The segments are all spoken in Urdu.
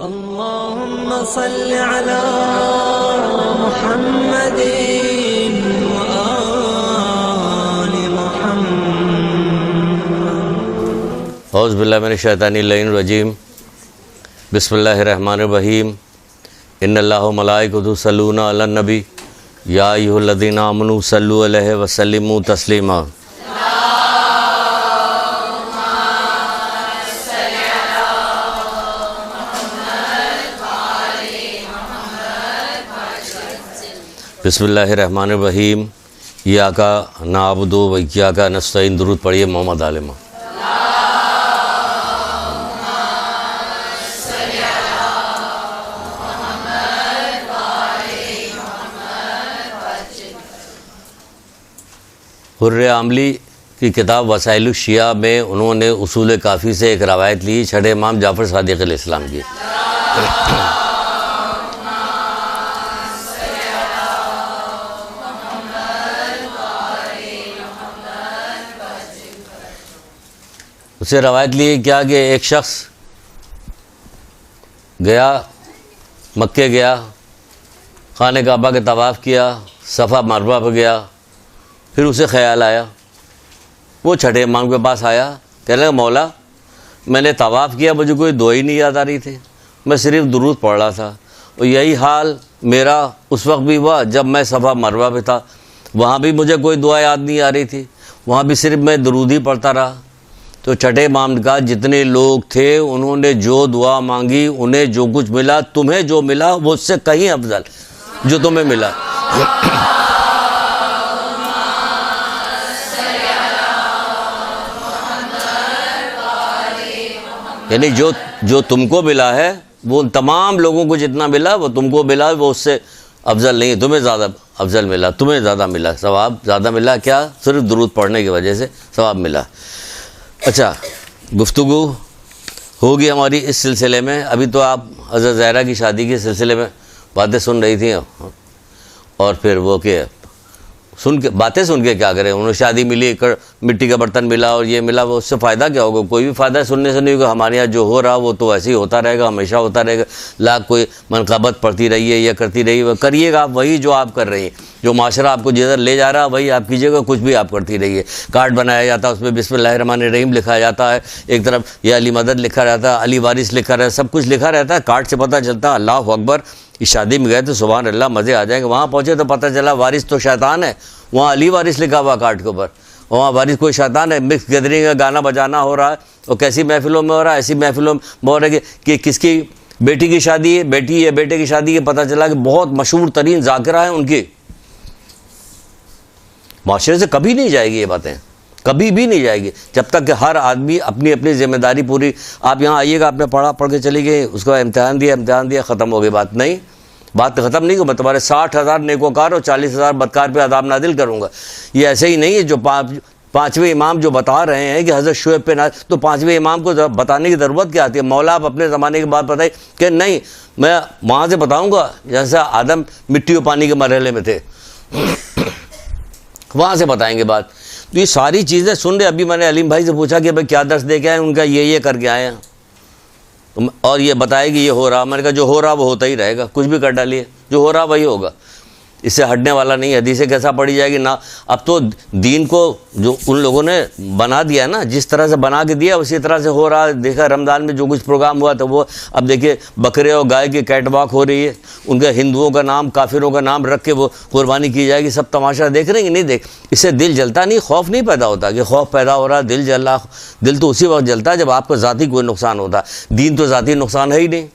اللهم صل على محمد وآل محمد. اعوذ باللہ من الشیطان الرجیم. بسم اللہ الرحمن الرحیم. ان اللہ و ملائکۃ یصلون علی النبی یا ایھا الذین آمنوا صلوا علیہ وسلموا تسلیما. بسم اللہ الرحمن الرحیم. ایاک نعبد و ایاک نستعین. درود پڑھیے محمد عالمہ. حر عاملی کی کتاب وسائل الشیعہ میں انہوں نے اصول کافی سے ایک روایت لی چھٹے امام جعفر صادق علیہ السلام کی. اسے روایت لی کیا کہ ایک شخص گیا مکے گیا، خانہ کعبہ کے طواف کیا، صفا مروہ پہ گیا، پھر اسے خیال آیا، وہ چھٹے امام کے پاس آیا، کہنے لگا مولا میں نے طواف کیا، مجھے کوئی دعا ہی نہیں یاد آ رہی تھی، میں صرف درود پڑھ رہا تھا، اور یہی حال میرا اس وقت بھی ہوا جب میں صفا مروہ پہ تھا، وہاں بھی مجھے کوئی دعا یاد نہیں آ رہی تھی، وہاں بھی صرف میں درود ہی پڑھتا رہا. تو چھٹے امام نے کہا جتنے لوگ تھے انہوں نے جو دعا مانگی انہیں جو کچھ ملا، تمہیں جو ملا وہ اس سے کہیں افضل جو تمہیں ملا. یعنی جو تم کو ملا ہے وہ تمام لوگوں کو جتنا ملا وہ تم کو ملا، وہ اس سے افضل نہیں، تمہیں زیادہ افضل ملا، تمہیں زیادہ ملا، ثواب زیادہ ملا. کیا؟ صرف درود پڑھنے کی وجہ سے ثواب ملا. اچھا، گفتگو ہوگی ہماری اس سلسلے میں. ابھی تو آپ حضرت زہرا کی شادی کے سلسلے میں باتیں سن رہی تھیں، اور پھر وہ کہ باتیں سن کے کیا کریں، انہیں شادی ملی، مٹی کا برتن ملا اور یہ ملا، وہ اس سے فائدہ کیا ہوگا؟ کوئی بھی فائدہ سننے سے نہیں ہوگا. ہمارے یہاں جو ہو رہا وہ تو ایسے ہی ہوتا رہے گا، ہمیشہ ہوتا رہے گا. لاکھ کوئی منقبت پڑھتی رہی ہے یا کرتی رہی ہے، کریے گا آپ وہی جو آپ کر رہی ہیں، جو معاشرہ آپ کو جدھر لے جا رہا ہے وہی آپ کیجیے گا. کچھ بھی آپ کرتی رہیے. کارڈ بنایا جاتا ہے، اس میں بسم اللہ الرحمن الرحیم لکھا جاتا ہے، ایک طرف یا علی مدد لکھا رہتا ہے، علی وارث لکھا رہتا ہے، سب کچھ لکھا رہتا ہے. کارڈ سے پتہ چلتا ہے اللہ اکبر. اس شادی میں گئے تو سبحان اللہ مزے آ جائیں گے، وہاں پہنچے تو پتہ چلا وارث تو شیطان ہے، وہاں علی وارث لکھا ہوا کارڈ کے اوپر، وہاں وارث کوئی شیطان ہے. مکس گیدرنگ کا گانا بجانا ہو رہا ہے، اور کیسی محفلوں میں ہو رہا ہے، ایسی محفلوں میں ہو رہا ہے کہ کس کی بیٹی کی شادی ہے، بیٹی یا بیٹے کی شادی ہے، پتہ چلا کہ بہت مشہور ترین ذاکرہ ہیں ان کی. معاشرے سے کبھی نہیں جائے گی یہ باتیں، کبھی بھی نہیں جائے گی جب تک کہ ہر آدمی اپنی اپنی ذمہ داری پوری. آپ یہاں آئیے گا، آپ نے پڑھ کے چلی گئی، اس کا امتحان دیا ختم ہو گئی بات. نہیں، بات ختم نہیں کہ میں تمہارے 60,000 نیکوکار اور 40,000 بدکار پہ عذاب نازل کروں گا. یہ ایسے ہی نہیں ہے. جو پانچویں امام جو بتا رہے ہیں کہ حضرت شعیب پہ تو پانچویں امام کو بتانے کی ضرورت کیا آتی ہے؟ مولا آپ اپنے زمانے کی بات بتائی کہ نہیں، میں وہاں سے بتاؤں گا جیسا آدم مٹی و پانی کے مرحلے میں تھے، وہاں سے بتائیں گے بات. تو یہ ساری چیزیں سن رہے. ابھی میں نے علیم بھائی سے پوچھا کہ بھائی کیا درس دے کے آئے؟ ان کا یہ کر کے آئے ہیں، اور یہ بتائے کہ یہ ہو رہا. میں نے کہا جو ہو رہا وہ ہوتا ہی رہے گا، کچھ بھی کر ڈالیے، جو ہو رہا وہی ہوگا، اس سے ہٹنے والا نہیں. حدیثیں کیسا پڑھی جائے گی نا. اب تو دین کو جو ان لوگوں نے بنا دیا نا، جس طرح سے بنا کے دیا اسی طرح سے ہو رہا. دیکھا رمضان میں جو کچھ پروگرام ہوا تھا وہ اب دیکھیے بکرے اور گائے کی کیٹ واک ہو رہی ہے، ان کے ہندوؤں کا نام کافروں کا نام رکھ کے وہ قربانی کی جائے گی. سب تماشا دیکھ رہے ہیں کہ نہیں دیکھ؟ اس سے دل جلتا نہیں، خوف نہیں پیدا ہوتا کہ خوف پیدا ہو رہا، دل جل رہا. دل تو اسی وقت جلتا ہے جب آپ کو ذاتی کوئی نقصان ہوتا. دین تو ذاتی نقصان ہے ہی نہیں.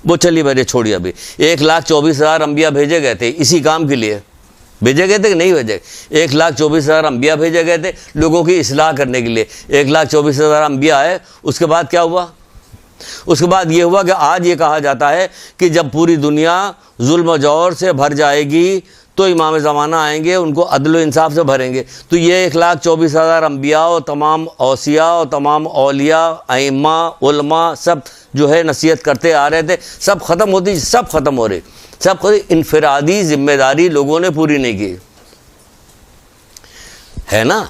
وہ چلیے میرے چھوڑیے. ابھی 1,24,000 انبیاء بھیجے گئے تھے اسی کام کے لیے. بھیجے گئے تھے کہ نہیں بھیجے؟ 1,24,000 انبیاء بھیجے گئے تھے لوگوں کی اصلاح کرنے کے لیے. 1,24,000 انبیاء آئے، اس کے بعد کیا ہوا؟ اس کے بعد یہ ہوا کہ آج یہ کہا جاتا ہے کہ جب پوری دنیا ظلم و جور سے بھر جائے گی تو امام زمانہ آئیں گے، ان کو عدل و انصاف سے بھریں گے. تو یہ 1,24,000 انبیاء اور تمام اوصیاء اور تمام اولیاء، ائمہ، علماء سب جو ہے نصیحت کرتے آ رہے تھے، سب ختم ہوتی، سب ختم ہو رہے. سب انفرادی ذمہ داری لوگوں نے پوری نہیں کی ہے نا.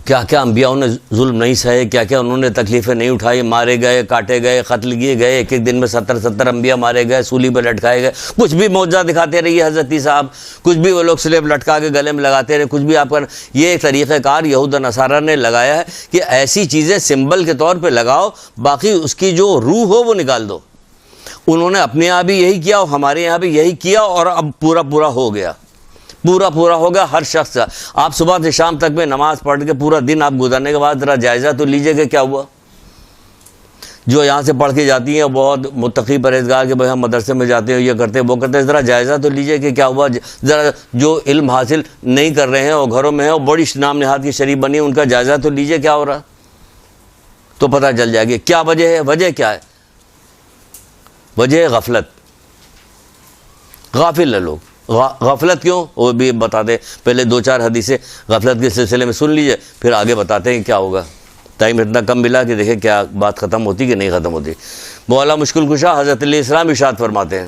کیا کیا انبیاءوں نے ظلم نہیں سہے، کیا کیا انہوں نے تکلیفیں نہیں اٹھائی، مارے گئے، کاٹے گئے، قتل کیے گئے، ایک ایک دن میں 70 انبیاء مارے گئے، سولی پہ لٹکائے گئے، کچھ بھی معجزہ دکھاتے رہیے حضرت صاحب، کچھ بھی وہ لوگ سلیب لٹکا کے گلے میں لگاتے رہے، کچھ بھی آپ کا یہ ایک طریقہ کار یہود و نصارہ نے لگایا ہے کہ ایسی چیزیں سمبل کے طور پہ لگاؤ، باقی اس کی جو روح ہو وہ نکال دو۔ انہوں نے اپنے یہاں بھی یہی کیا اور ہمارے یہاں بھی یہی کیا، اور اب پورا ہو گیا، پورا ہو گیا ہر شخص کا۔ آپ صبح سے شام تک میں نماز پڑھ کے پورا دن آپ گزارنے کے بعد ذرا جائزہ تو لیجئے کہ کیا ہوا۔ جو یہاں سے پڑھ کے جاتی ہیں بہت متقی پرہیزگار کہ بھائی ہم مدرسے میں جاتے ہیں، یہ کرتے ہیں وہ کرتے ہیں، ذرا جائزہ تو لیجئے کہ کیا ہوا۔ ذرا جو علم حاصل نہیں کر رہے ہیں اور گھروں میں ہیں اور بڑی نام نہاد کی شریف بنی، ان کا جائزہ تو لیجئے کیا ہو رہا، تو پتہ چل جائے گی کیا وجہ ہے۔ وجہ کیا ہے؟ وجہ ہے غفلت، غافل ہے لوگ۔ غفلت کیوں وہ بھی بتا دیں، پہلے 2-4 حدیثیں غفلت کے سلسلے میں سن لیجئے، پھر آگے بتاتے ہیں کیا ہوگا۔ ٹائم اتنا کم ملا کہ دیکھیں کیا بات ختم ہوتی کہ نہیں ختم ہوتی۔ مولا مشکل کشا حضرت علیہ السلام ارشاد فرماتے ہیں،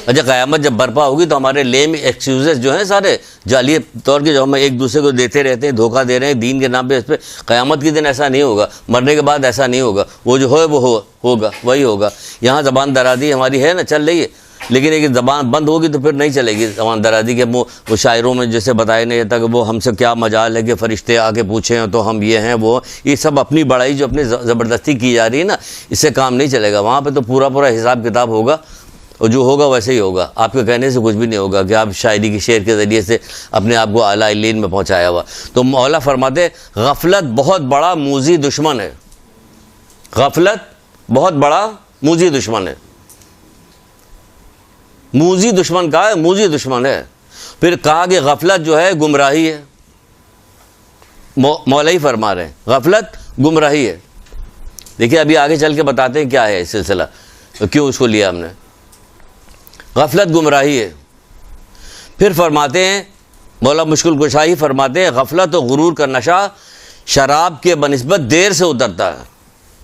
اچھا قیامت جب برپا ہوگی تو ہمارے لیم ایکسکیوزز جو ہیں سارے جعلی طور کے جو ہم ایک دوسرے کو دیتے رہتے ہیں، دھوکہ دے رہے ہیں دین کے نام پہ، اس پہ قیامت کے دن ایسا نہیں ہوگا، مرنے کے بعد ایسا نہیں ہوگا، وہ جو ہے وہ ہوگا وہی ہوگا۔ یہاں زبان درازی ہماری ہے نا، چل رہی ہے، لیکن ایک زبان بند ہوگی تو پھر نہیں چلے گی زبان درازی کے۔ وہ شاعروں میں جیسے بتایا نہیں جاتا کہ وہ ہم سے کیا مجال ہے کہ فرشتے آ کے پوچھیں تو ہم یہ ہیں وہ، یہ سب اپنی بڑائی جو اپنی زبردستی کی جا رہی ہے نا، اس سے کام نہیں چلے گا۔ وہاں پہ تو پورا حساب کتاب ہوگا، اور جو ہوگا ویسے ہی ہوگا، آپ کے کہنے سے کچھ بھی نہیں ہوگا کہ آپ شاعری کی شعر کے ذریعے سے اپنے آپ کو اعلیٰ علین میں پہنچایا ہوا۔ تو مولا فرماتے غفلت بہت بڑا موذی دشمن ہے، غفلت بہت بڑا موذی دشمن ہے۔ موذی دشمن کہا ہے، موذی دشمن ہے۔ پھر کہا کہ غفلت جو ہے گمراہی ہے، مولا ہی فرما رہے ہیں غفلت گمراہی ہے۔ دیکھیے ابھی آگے چل کے بتاتے ہیں کیا ہے سلسلہ، کیوں اس کو لیا ہم نے۔ غفلت گمراہی ہے۔ پھر فرماتے ہیں مولا مشکل کشا ہی فرماتے ہیں غفلت و غرور کا نشہ شراب کے بنسبت دیر سے اترتا ہے،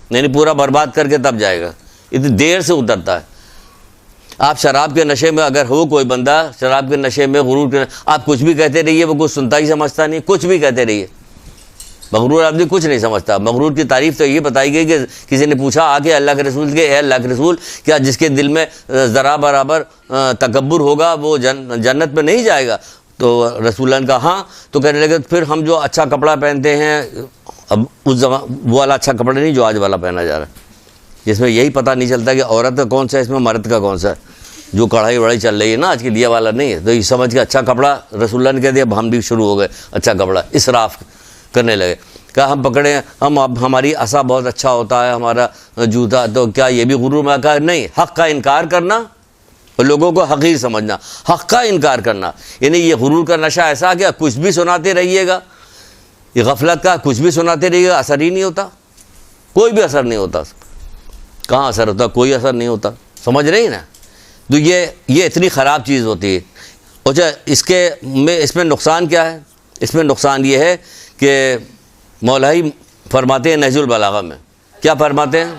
یعنی پورا برباد کر کے تب جائے گا، اتنی دیر سے اترتا ہے۔ آپ شراب کے نشے میں اگر ہو کوئی بندہ، شراب کے نشے میں غرور کے آپ کچھ بھی کہتے رہیے، وہ کچھ سنتا ہی سمجھتا نہیں، کچھ بھی کہتے رہیے۔ مغرور آدمی کچھ نہیں سمجھتا۔ مغرور کی تعریف تو یہ بتائی گئی کہ کسی نے پوچھا آ کے اللہ کے رسول کے، اے اللہ کے رسول، کیا جس کے دل میں ذرا برابر تکبر ہوگا وہ جنت میں نہیں جائے گا؟ تو رسول اللہ نے کہا ہاں۔ تو کہنے لگے پھر ہم جو اچھا کپڑا پہنتے ہیں، اب اس وہ والا اچھا کپڑا نہیں جو آج والا پہنا جا رہا ہے، جس میں یہی پتہ نہیں چلتا کہ عورت کا کون سا ہے، اس میں مرد کا کون سا ہے، جو کڑھائی وڑائی چل رہی ہے نا آج کی، دیا والا نہیں ہے۔ تو یہ سمجھ کے اچھا کپڑا رسول اللہ نے کہہ دیا، ہم بھی شروع ہو گئے اچھا کپڑا اسراف کرنے لگے۔ کہا ہم پکڑے ہماری عصا بہت اچھا ہوتا ہے، ہمارا جوتا، تو کیا یہ بھی غرور میں؟ کہا نہیں، حق کا انکار کرنا اور لوگوں کو حقیر سمجھنا، حق کا انکار کرنا، یعنی یہ غرور کا نشہ ایسا کہ کچھ بھی سناتے رہیے گا، یہ غفلت کا کچھ بھی سناتے رہیے گا، اثر ہی نہیں ہوتا، کوئی بھی اثر نہیں ہوتا۔ کہاں اثر ہوتا؟ کوئی اثر نہیں ہوتا، سمجھ رہی نا؟ تو یہ اتنی خراب چیز ہوتی ہے۔ اچھا اس میں نقصان کیا ہے؟ اس میں نقصان یہ ہے کہ مولا ہی فرماتے ہیں نہج البلاغہ میں، کیا فرماتے ہیں؟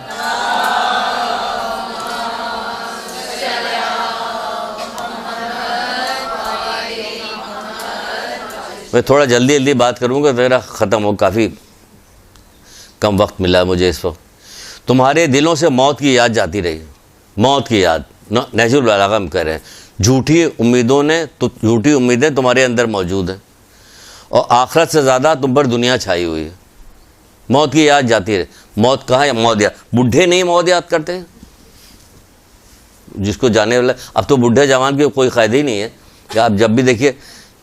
میں تھوڑا جلدی بات کروں گا، میرا ختم ہو، کافی کم وقت ملا مجھے اس وقت۔ تمہارے دلوں سے موت کی یاد جاتی رہی، موت کی یاد، نہج البلاغہ میں کہہ رہے ہیں، جھوٹی امیدیں تمہارے اندر موجود ہیں، اور آخرت سے زیادہ تم پر دنیا چھائی ہوئی ہے۔ موت کی یاد جاتی رہے۔ موت کہاں ہے؟ موت یاد، بڈھے نہیں موت یاد کرتے ہیں، جس کو جانے والا۔ اب تو بڈھے جوان کی کوئی قید ہی نہیں ہے کہ آپ جب بھی دیکھیے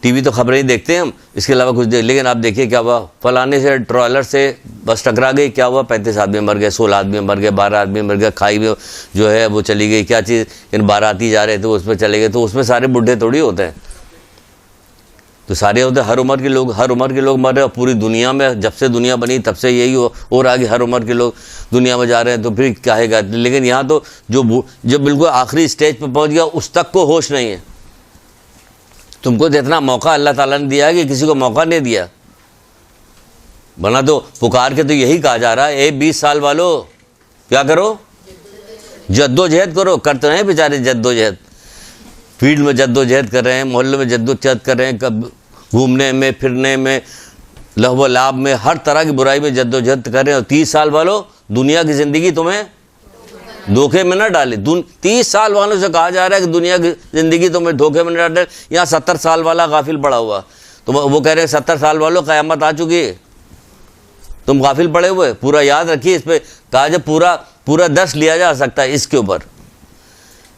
ٹی وی تو خبریں ہی دیکھتے ہیں ہم، اس کے علاوہ کچھ لیکن آپ دیکھیے کیا ہوا، فلانے سے ٹرالر سے بس ٹکرا گئی، کیا ہوا، 35 آدمی مر گئے، 16 آدمی مر گئے، 12 آدمی مر گئے، کھائی میں جو ہے وہ چلی گئی، کیا چیز، ان باراتھی جا رہے تھے اس پہ چلے گئے، تو اس میں سارے بڈھے تھوڑی ہوتے ہیں، تو سارے ہوتے ہیں، ہر عمر کے لوگ مر رہے ہیں، اور پوری دنیا میں جب سے دنیا بنی تب سے یہی ہو رہا کہ ہر عمر کے لوگ دنیا میں جا رہے ہیں، تو پھر کیا ہے گا۔ لیکن یہاں تو جو بالکل آخری سٹیج پہ پہنچ گیا اس تک کو ہوش نہیں ہے۔ تم کو اتنا موقع اللہ تعالیٰ نے دیا ہے کہ کسی کو موقع نہیں دیا، ورنہ تو پکار کے تو یہی کہا جا رہا ہے، 20 سال والو کیا کرو، جد و جہد کرو، کرتے ہیں بیچارے جد و جہد، فیلڈ میں جد و جہد کر رہے ہیں، محلے میں جد و جہد کر رہے ہیں، کب گھومنے میں پھرنے میں لہو و لعب میں ہر طرح کی برائی میں جد و جہد کر رہے ہیں. اور 30 سال والوں دنیا کی زندگی تمہیں دھوکے میں نہ ڈالے. 30 سال والوں سے کہا جا رہا ہے کہ دنیا کی زندگی تمہیں دھوکے میں نہ ڈالے. یہاں 70 سال والا غافل پڑا ہوا، تو وہ کہہ رہے ہیں 70 سال والوں قیامت آ چکی ہے، تم غافل پڑے ہوئے. پورا یاد رکھیے، اس پہ کہا جب پورا درس لیا جا سکتا ہے اس کے اوپر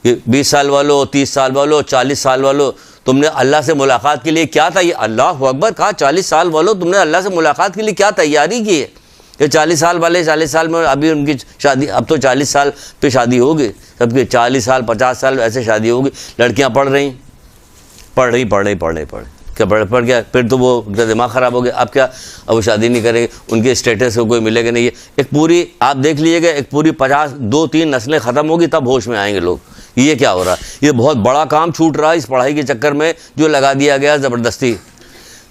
کہ 20 سال والوں، 30 سال والوں، 40 سال والوں، تم نے اللہ سے ملاقات کے لیے کیا تھا؟ اللہ اکبر کہا. 40 سال والوں تم نے اللہ سے ملاقات کے لیے کیا تیاری کی ہے؟ کہ 40 سال والے 40 سال میں ابھی ان کی شادی، اب تو 40 سال پہ شادی ہوگی سب کی، 40 سال 50 سال ایسے شادی ہوگی. لڑکیاں پڑھ رہی کیا پڑھ گیا، پھر تو وہ ان کا دماغ خراب ہو گیا. اب کیا، اب وہ شادی نہیں کریں گے، ان کے اسٹیٹس کو کوئی ملے گا نہیں. ایک پوری آپ دیکھ لیجیے گا، ایک پوری 2-3 نسلیں ختم ہوگی تب ہوش میں آئیں گے لوگ. یہ کیا ہو رہا ہے؟ یہ بہت بڑا کام چھوٹ رہا ہے اس پڑھائی کے چکر میں جو لگا دیا گیا زبردستی،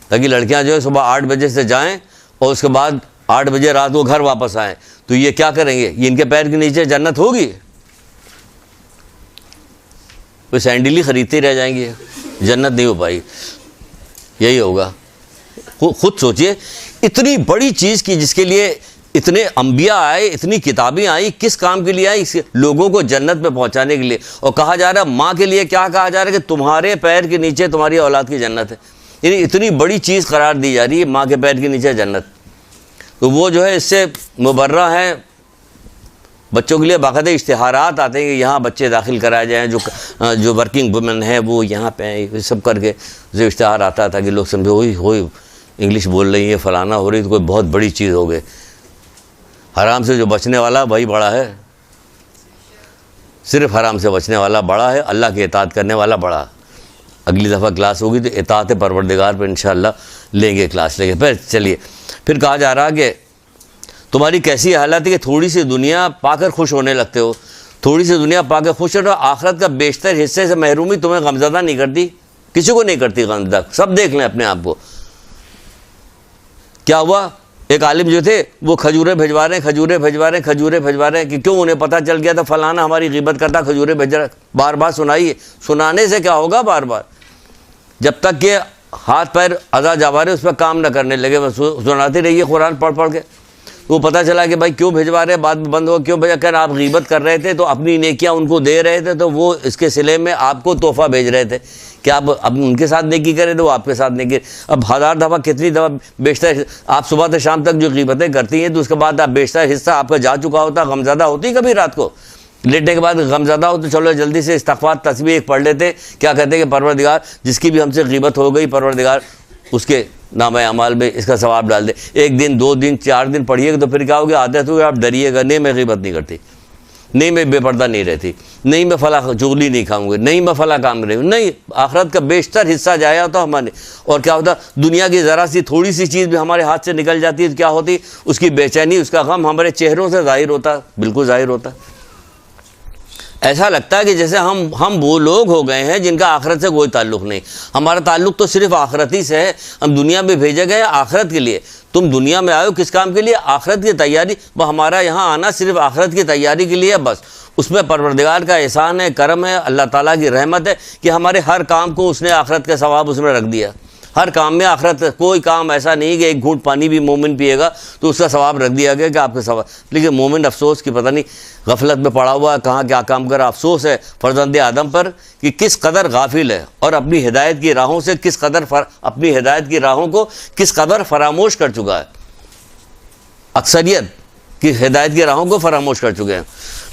تاکہ لڑکیاں جو ہے صبح 8 بجے سے جائیں اور اس کے بعد 8 بجے رات کو گھر واپس آئیں. تو یہ کیا کریں گے؟ یہ ان کے پیر کے نیچے جنت ہوگی؟ وہ سینڈل ہی خریدتے رہ جائیں گے، جنت نہیں ہو پائی. یہی ہوگا. خود سوچئے، اتنی بڑی چیز کی جس کے لیے اتنے انبیاء آئے، اتنی کتابیں آئی، کس کام کے لیے آئی؟ لوگوں کو جنت میں پہنچانے کے لیے. اور کہا جا رہا ہے ماں کے لیے کیا کہا جا رہا ہے کہ تمہارے پیر کے نیچے تمہاری اولاد کی جنت ہے. یعنی اتنی بڑی چیز قرار دی جا رہی ہے ماں کے پیر کے نیچے جنت. تو وہ جو ہے اس سے مبرہ ہے. بچوں کے لیے باقاعدہ اشتہارات آتے ہیں کہ یہاں بچے داخل کرائے جائیں، جو ورکنگ وومن ہیں وہ یہاں پہ ہیں، سب کر کے جو اشتہار آتا تھا کہ لوگ سمجھے ہوئی انگلش بول رہی ہے، فلانا ہو رہی، تو کوئی بہت بڑی چیز ہو گئی. حرام سے جو بچنے والا وہی بڑا ہے، صرف حرام سے بچنے والا بڑا ہے، اللہ کی اطاعت کرنے والا بڑا. اگلی دفعہ کلاس ہوگی تو اطاعت پروردگار پہ انشاءاللہ لیں گے کلاس لیں گے. پھر چلیے، پھر کہا جا رہا کہ تمہاری کیسی حالت ہے کہ تھوڑی سی دنیا پا کر خوش ہونے لگتے ہو. تھوڑی سی دنیا پا کر خوش ہو، آخرت کا بیشتر حصے سے محرومی تمہیں غمزدہ نہیں کرتی، کسی کو نہیں کرتی غمزدہ. سب دیکھ لیں اپنے آپ کو. کیا ہوا؟ ایک عالم جو تھے وہ کھجوریں بھجوا رہے ہیں کہ کیوں؟ انہیں پتہ چل گیا تھا فلانا ہماری غیبت کرتا، کھجوریں بھیج رہا. بار بار سنائیے، سنانے سے کیا ہوگا؟ بار بار جب تک کہ ہاتھ پیر اعضاء جاوارے اس پہ کام نہ کرنے لگے، سناتے رہیے قرآن پڑھ کے. وہ پتہ چلا کہ بھائی کیوں بھجوا رہے، بعد میں بند ہو، کیوں بھیجا؟ کہ آپ غیبت کر رہے تھے تو اپنی نیکیاں ان کو دے رہے تھے، تو وہ اس کے صلے میں آپ کو تحفہ بھیج رہے تھے کہ آپ اب ان کے ساتھ نیکی کریں تو وہ آپ کے ساتھ نیکی. اب 1000 دفعہ کتنی دفعہ بیشتر آپ صبح سے شام تک جو غیبتیں کرتی ہیں تو اس کے بعد آپ بیشتر حصہ آپ کا جا چکا ہوتا. غمزدہ ہوتی کبھی رات کو لیٹنے کے بعد غمزدہ ہو تو چلو جلدی سے استغفار تسبیح ایک پڑھ لیتے. کیا کہتے ہیں کہ پروردگار جس کی بھی ہم سے غیبت ہو گئی، پروردگار اس کے نامہ اعمال میں اس کا ثواب ڈال دے. 1 دن 2 دن 4 دن پڑھیے گا تو پھر کیا ہوگا؟ عادت ہوگی، آپ ڈریے گا، نہیں میں غیبت نہیں کرتی، نہیں میں بے پردہ نہیں رہتی، نہیں میں فلاں چغلی نہیں کھاؤں گی، نہیں میں فلاں کام کروں گی. نہیں، آخرت کا بیشتر حصہ جایا ہوتا ہمارے. اور کیا ہوتا؟ دنیا کی ذرا سی تھوڑی سی چیز بھی ہمارے ہاتھ سے نکل جاتی ہے تو کیا ہوتی؟ اس کی بے چینی، اس کا غم ہمارے چہروں سے ظاہر ہوتا، بالکل ظاہر ہوتا. ایسا لگتا ہے کہ جیسے ہم وہ لوگ ہو گئے ہیں جن کا آخرت سے کوئی تعلق نہیں. ہمارا تعلق تو صرف آخرت ہی سے ہے. ہم دنیا میں بھیجے گئے آخرت کے لیے. تم دنیا میں آئے ہو کس کام کے لیے؟ آخرت کی تیاری. وہ ہمارا یہاں آنا صرف آخرت کی تیاری کے لیے بس. اس میں پروردگار کا احسان ہے، کرم ہے، اللہ تعالیٰ کی رحمت ہے کہ ہمارے ہر کام کو اس نے آخرت کا ثواب اس میں رکھ دیا. ہر کام میں آخرت. کوئی کام ایسا نہیں کہ ایک گھونٹ پانی بھی مومن پیے گا تو اس کا ثواب رکھ دیا گیا کہ آپ کا ثواب. لیکن مومن افسوس کہ پتہ نہیں غفلت میں پڑا ہوا ہے، کہاں کیا کام کرا. افسوس ہے فرزند آدم پر کہ کس قدر غافل ہے اور اپنی ہدایت کی راہوں سے کس قدر اپنی ہدایت کی راہوں کو کس قدر فراموش کر چکا ہے. اکثریت کی ہدایت کی راہوں کو فراموش کر چکے ہیں.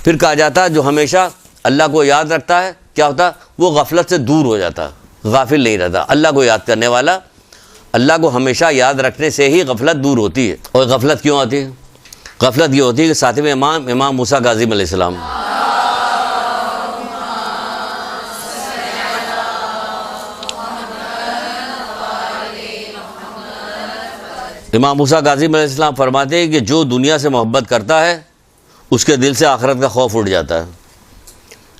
پھر کہا جاتا ہے جو ہمیشہ اللہ کو یاد رکھتا ہے کیا ہوتا؟ وہ غفلت سے دور ہو جاتا، غافل نہیں رہتا. اللہ کو یاد کرنے والا، اللہ کو ہمیشہ یاد رکھنے سے ہی غفلت دور ہوتی ہے. اور غفلت کیوں آتی ہے؟ غفلت یہ ہوتی ہے کہ ساتویں امام موسیٰ کاظم علیہ السلام، امام موسیٰ کاظم علیہ السلام فرماتے ہیں کہ جو دنیا سے محبت کرتا ہے اس کے دل سے آخرت کا خوف اٹھ جاتا ہے.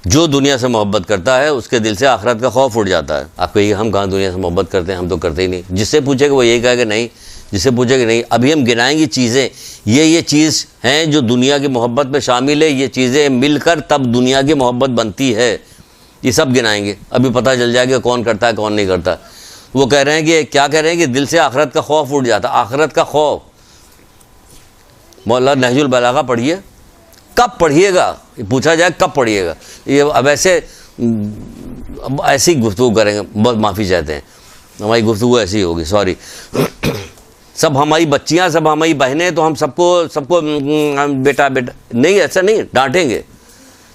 جو دنیا سے محبت کرتا ہے اس کے دل سے آخرت کا خوف اٹھ جاتا ہے. آپ کہیے ہم کہاں دنیا سے محبت کرتے ہیں، ہم تو کرتے ہی نہیں. جس سے پوچھے کہ وہ یہی کہا کہ نہیں جسے پوچھے کہ نہیں ابھی ہم گنائیں گی چیزیں، یہ چیز ہیں جو دنیا کی محبت میں شامل ہے، یہ چیزیں مل کر تب دنیا کی محبت بنتی ہے، یہ سب گنائیں گے، ابھی پتہ چل جائے گا کون کرتا ہے کون نہیں کرتا۔ وہ کہہ رہے ہیں کہ کیا کہہ رہے ہیں کہ دل سے آخرت کا خوف اٹھ جاتا، آخرت کا خوف۔ مولانا نہج البلاغہ پڑھیے، کب پڑھیے گا، پوچھا جائے کب پڑھیے گا، یہ اب ایسی گفتگو کریں گے، بہت معافی چاہتے ہیں، ہماری گفتگو ایسی ہوگی، سوری۔ سب ہماری بچیاں، سب ہماری بہنیں، تو ہم سب کو بیٹا نہیں، ایسا نہیں، ڈانٹیں گے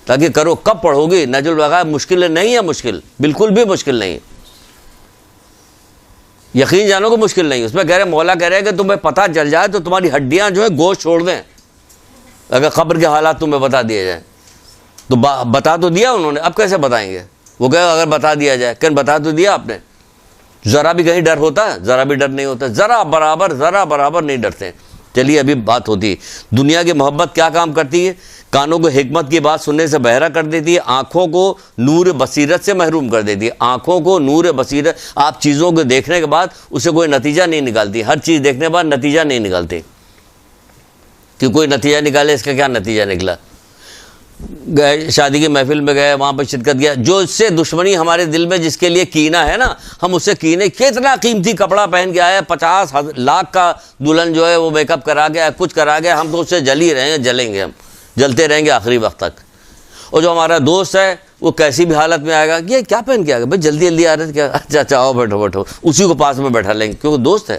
تاکہ کرو۔ کب پڑھو گی نہج البلاغہ؟ مشکل نہیں ہے، مشکل بالکل بھی مشکل نہیں، یقین جانو کہ مشکل نہیں۔ اس میں کہہ رہے مولا کہہ رہے ہیں کہ تمہیں پتہ چل جائے تو تمہاری ہڈیاں جو ہے گوشت چھوڑ دیں، اگر قبر کے حالات تمہیں بتا دیے جائیں تو۔ بتا تو دیا انہوں نے، اب کیسے بتائیں گے؟ وہ کہے اگر بتا دیا جائے، کہ بتا تو دیا آپ نے، ذرا بھی کہیں ڈر ہوتا ہے؟ ذرا بھی ڈر نہیں ہوتا، ذرا برابر نہیں ڈرتے۔ چلیے ابھی بات ہوتی ہے دنیا کی محبت کیا کام کرتی ہے۔ کانوں کو حکمت کی بات سننے سے بہرا کر دیتی ہے، آنکھوں کو نور بصیرت سے محروم کر دیتی ہے، آنکھوں کو نور بصیرت۔ آپ چیزوں کو دیکھنے کے بعد اسے کوئی نتیجہ نہیں نکالتی، ہر چیز دیکھنے کے بعد نتیجہ نہیں نکالتے، کہ کوئی نتیجہ نکالے اس کا کیا نتیجہ نکلا۔ گئے شادی کی محفل میں گئے، وہاں پہ شرکت کیا، جو اس سے دشمنی ہمارے دل میں جس کے لیے کینہ ہے نا، ہم اس سے کینے، کتنا قیمتی کپڑا پہن کے آیا، 50 لاکھ کا دلہن جو ہے وہ میک اپ کرا گیا، کچھ کرا گیا، ہم تو اس سے جل ہی رہے ہیں، جلیں گے، ہم جلتے رہیں گے آخری وقت تک۔ اور جو ہمارا دوست ہے وہ کیسی بھی حالت میں آئے گا، یہ کیا پہن کے آئے گا بھائی، جلدی آ رہے تھے کیا، اچھا آؤ بیٹھو، اسی کو پاس میں بیٹھا لیں گے، کیونکہ دوست ہے۔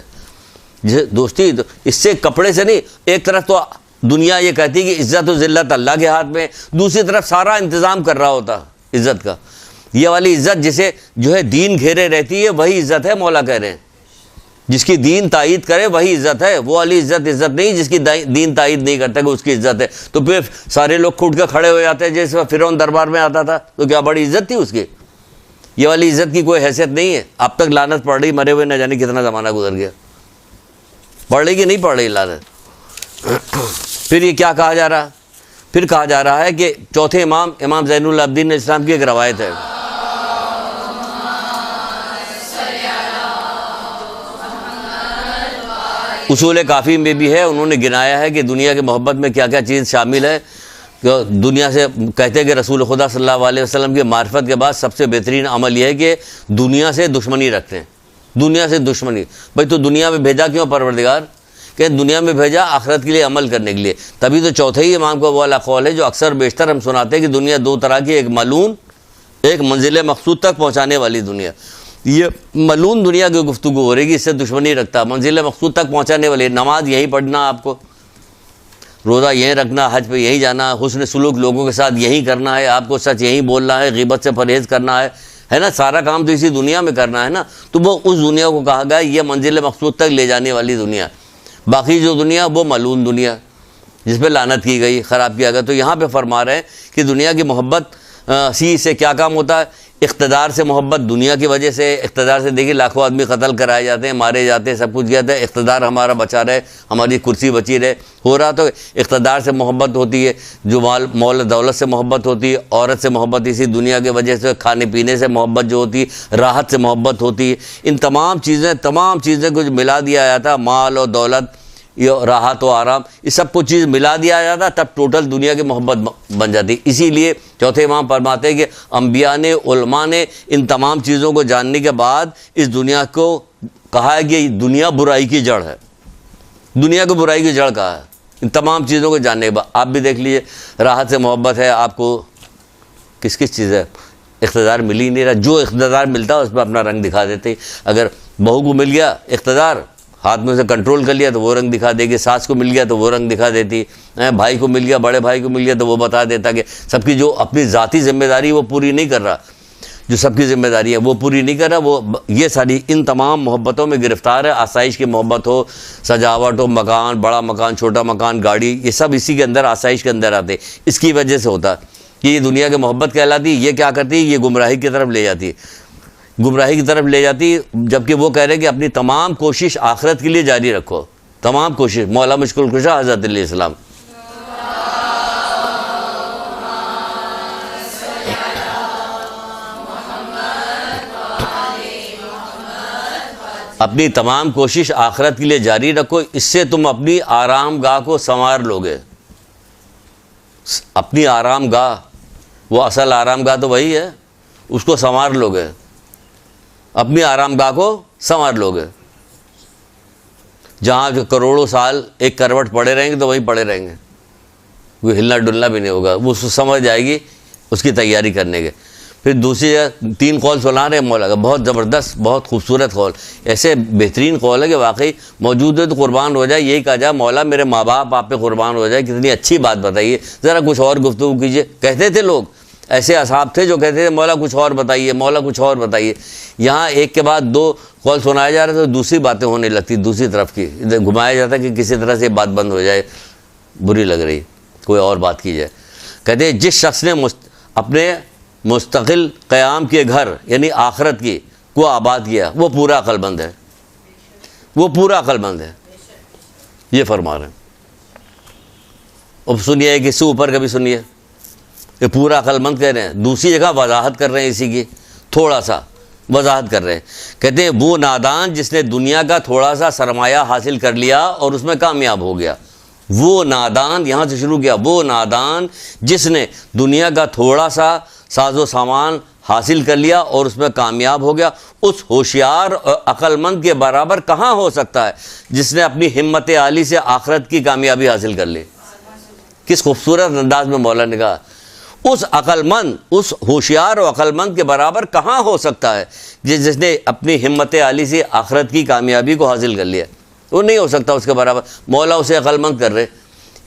دوستی اس سے کپڑے سے نہیں، ایک طرف تو دنیا یہ کہتی ہے کہ عزت و ذلت اللہ کے ہاتھ میں، دوسری طرف سارا انتظام کر رہا ہوتا عزت کا۔ یہ والی عزت جسے جو ہے دین گھیرے رہتی ہے وہی عزت ہے، مولا کہہ رہے ہیں، جس کی دین تائید کرے وہی عزت ہے، وہ والی عزت نہیں جس کی دین تائید نہیں کرتا کہ اس کی عزت ہے، تو پھر سارے لوگ کھٹ کے کھڑے ہو جاتے ہیں، جیسے فرعون دربار میں آتا تھا تو کیا بڑی عزت تھی اس کی؟ یہ والی عزت کی کوئی حیثیت نہیں ہے۔ اب تک لعنت پڑ رہی، مرے ہوئے نہ جانے کتنا زمانہ گزر گیا، پڑھ رہی کہ نہیں پڑھ رہی لعنت؟ پھر یہ کیا کہا جا رہا؟ پھر کہا جا رہا ہے کہ چوتھے امام زین العابدین اسلام کی ایک روایت ہے، اصول کافی میں بھی ہے، انہوں نے گنایا ہے کہ دنیا کی محبت میں کیا کیا چیز شامل ہے۔ کہ دنیا سے کہتے ہیں کہ رسول خدا صلی اللہ علیہ وسلم کی معرفت کے بعد سب سے بہترین عمل یہ ہے کہ دنیا سے دشمنی رکھتے ہیں، دنیا سے دشمنی۔ بھائی تو دنیا میں بھیجا کیوں پروردگار؟ کہ دنیا میں بھیجا آخرت کے لیے عمل کرنے کے لیے۔ تبھی تو چوتھے ہی امام کو وہ والا قول ہے جو اکثر بیشتر ہم سناتے ہیں کہ دنیا دو طرح کی، ایک ملعون، ایک منزل مقصود تک پہنچانے والی دنیا۔ یہ ملعون دنیا کی گفتگو ہو رہی ہے، اس سے دشمنی رکھتا، منزل مقصود تک پہنچانے والی، نماز یہی پڑھنا، آپ کو روزہ یہیں رکھنا، حج پہ یہی جانا، حسن سلوک لوگوں کے ساتھ یہی کرنا ہے، آپ کو سچ یہی بولنا ہے، غیبت سے پرہیز کرنا ہے نا، سارا کام تو اسی دنیا میں کرنا ہے نا۔ تو وہ اس دنیا کو کہا گیا یہ منزل مقصود تک لے جانے والی دنیا۔ باقی جو دنیا وہ ملعون دنیا جس پہ لعنت کی گئی، خراب کیا گیا۔ تو یہاں پہ فرما رہے ہیں کہ دنیا کی محبت سے کیا کام ہوتا ہے؟ اقتدار سے محبت، دنیا کی وجہ سے اقتدار سے، دیکھیے لاکھوں آدمی قتل کرائے جاتے ہیں، مارے جاتے ہیں، سب کچھ کیا ہے، اقتدار ہمارا بچا رہے، ہماری کرسی بچی رہے، ہو رہا تو اقتدار سے محبت ہوتی ہے، جو مال دولت سے محبت ہوتی ہے، عورت سے محبت اسی دنیا کی وجہ سے، کھانے پینے سے محبت جو ہوتی ہے، راحت سے محبت ہوتی ہے، ان تمام چیزیں کچھ ملا دیا جاتا، مال اور دولت، یہ راحت و آرام، یہ سب کچھ چیز ملا دیا جاتا، تب ٹوٹل دنیا کی محبت بن جاتی۔ اسی لیے چوتھے امام فرماتے ہیں کہ انبیاء نے، علماء نے ان تمام چیزوں کو جاننے کے بعد اس دنیا کو کہا ہے کہ دنیا برائی کی جڑ ہے، دنیا کو برائی کی جڑ کہا ہے ان تمام چیزوں کو جاننے کے بعد۔ آپ بھی دیکھ لیجئے، راحت سے محبت ہے، آپ کو کس چیز ہے، اقتدار مل ہی نہیں رہا، جو اقتدار ملتا ہے اس پہ اپنا رنگ دکھا دیتے۔ اگر بہو کو مل گیا اقتدار، ہاتھ میں سے کنٹرول کر لیا تو وہ رنگ دکھا دے گی، ساس کو مل گیا تو وہ رنگ دکھا دیتی، بھائی کو مل گیا، بڑے بھائی کو مل گیا تو وہ بتا دیتا کہ سب کی جو اپنی ذاتی ذمہ داری وہ پوری نہیں کر رہا، جو سب کی ذمہ داری ہے وہ پوری نہیں کر رہا، وہ یہ ساری ان تمام محبتوں میں گرفتار ہے۔ آسائش کی محبت ہو، سجاوٹ ہو، مکان، بڑا مکان، چھوٹا مکان، گاڑی، یہ سب اسی کے اندر، آسائش کے اندر آتے، اس کی وجہ سے ہوتا کہ یہ دنیا کی محبت کہلاتی۔ یہ کیا کرتی ہے؟ یہ گمراہی کی طرف لے جاتی ہے، گمراہی کی طرف لے جاتی، جبکہ وہ کہہ رہے ہیں کہ اپنی تمام کوشش آخرت کے لیے جاری رکھو، تمام کوشش۔ مولا مشکل کشا حضرت علیہ السلام۔ اپنی تمام کوشش آخرت کے لیے جاری رکھو، اس سے تم اپنی آرام گاہ کو سنوار لوگے۔ اپنی آرام گاہ، وہ اصل آرام گاہ تو وہی ہے، اس کو سنوار لوگے، اپنی آرام گاہ کو سنوار لوگے۔ جہاں جو کروڑوں سال ایک کروٹ پڑے رہیں گے تو وہیں پڑے رہیں گے، کوئی ہلنا ڈلنا بھی نہیں ہوگا، وہ سمجھ جائے گی اس کی تیاری کرنے کے۔ پھر دوسری جگہ 3 قول سنا رہے ہیں مولا کا، بہت زبردست، بہت خوبصورت قول، ایسے بہترین قول ہے کہ واقعی موجود ہے تو قربان ہو جائے۔ یہی کہا جائے مولا میرے ماں باپ آپ پہ قربان ہو جائے، کتنی اچھی بات بتائیے، ذرا کچھ اور گفتگو کیجیے۔ کہتے تھے لوگ، ایسے اصحاب تھے جو کہتے تھے مولا کچھ اور بتائیے، مولا کچھ اور بتائیے۔ یہاں ایک کے بعد 2 قول سنایا جا رہا ہے تو دوسری باتیں ہونے لگتی، دوسری طرف کی گھمایا جاتا ہے کہ کسی طرح سے بات بند ہو جائے، بری لگ رہی، کوئی اور بات کی جائے۔ کہتے ہیں جس شخص نے اپنے مستقل قیام کے گھر یعنی آخرت کی کو آباد کیا، وہ پورا عقل مند ہے، وہ پورا عقل مند ہے، یہ فرما رہے ہیں۔ اب سنیے کہ اس سے اوپر کبھی سنیے، یہ پورا عقل مند کہہ رہے ہیں۔ دوسری جگہ وضاحت کر رہے ہیں اسی کی، تھوڑا سا وضاحت کر رہے ہیں۔ کہتے ہیں وہ نادان جس نے دنیا کا تھوڑا سا سرمایہ حاصل کر لیا اور اس میں کامیاب ہو گیا۔ وہ نادان، یہاں سے شروع کیا، وہ نادان جس نے دنیا کا تھوڑا سا ساز و سامان حاصل کر لیا اور اس میں کامیاب ہو گیا، اس ہوشیار اور عقل مند کے برابر کہاں ہو سکتا ہے جس نے اپنی ہمت عالی سے آخرت کی کامیابی حاصل کر لی۔ کس خوبصورت انداز میں مولا نے کہا، اس عقل مند، اس ہوشیار اور عقل مند کے برابر کہاں ہو سکتا ہے جس نے اپنی ہمت عالی سے آخرت کی کامیابی کو حاصل کر لیا۔ وہ نہیں ہو سکتا اس کے برابر، مولا اسے عقل مند کر رہے۔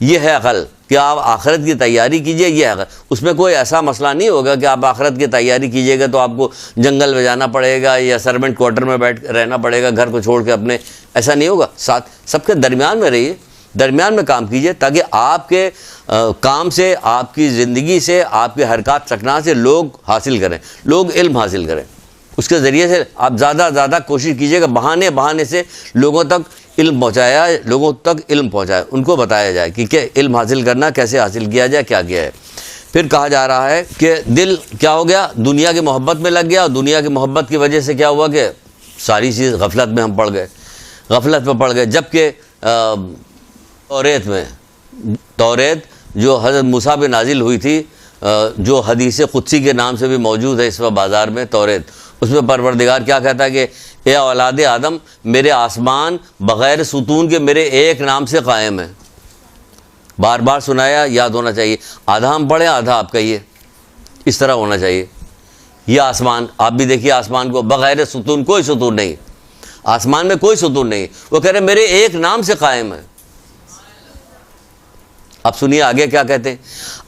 یہ ہے عقل کہ آپ آخرت کی تیاری کیجئے، یہ ہے عقل۔ اس میں کوئی ایسا مسئلہ نہیں ہوگا کہ آپ آخرت کی تیاری کیجئے گا تو آپ کو جنگل میں جانا پڑے گا یا سرونٹ کوارٹر میں بیٹھ رہنا پڑے گا گھر کو چھوڑ کے اپنے، ایسا نہیں ہوگا۔ ساتھ سب کے درمیان میں رہیے، درمیان میں کام کیجئے تاکہ آپ کے کام سے، آپ کی زندگی سے، آپ کے حرکات سکنا سے لوگ حاصل کریں، لوگ علم حاصل کریں۔ اس کے ذریعے سے آپ زیادہ زیادہ کوشش کیجئے گا بہانے سے لوگوں تک علم پہنچایا، لوگوں تک علم پہنچائے، ان کو بتایا جائے کہ علم حاصل کرنا کیسے حاصل کیا جائے، کیا کیا ہے۔ پھر کہا جا رہا ہے کہ دل کیا ہو گیا، دنیا کی محبت میں لگ گیا، اور دنیا کی محبت کی وجہ سے کیا ہوا کہ ساری چیز غفلت میں ہم پڑ گئے، غفلت میں پڑ گئے۔ جبکہ توریت جو حضرت موسیٰ پہ نازل ہوئی تھی، جو حدیث قدسی کے نام سے بھی موجود ہے اس وقت بازار میں، توریت، اس میں پروردگار کیا کہتا ہے کہ اے اولاد آدم، میرے آسمان بغیر ستون کے میرے ایک نام سے قائم ہے۔ بار بار سنایا، یاد ہونا چاہیے، آدھا ہم پڑھیں آدھا آپ کہیے، اس طرح ہونا چاہیے۔ یہ آسمان، آپ بھی دیکھیے آسمان کو، بغیر ستون، کوئی ستون نہیں، آسمان میں کوئی ستون نہیں، وہ کہہ رہے میرے ایک نام سے قائم ہے۔ اب سنیے آگے کیا کہتے ہیں۔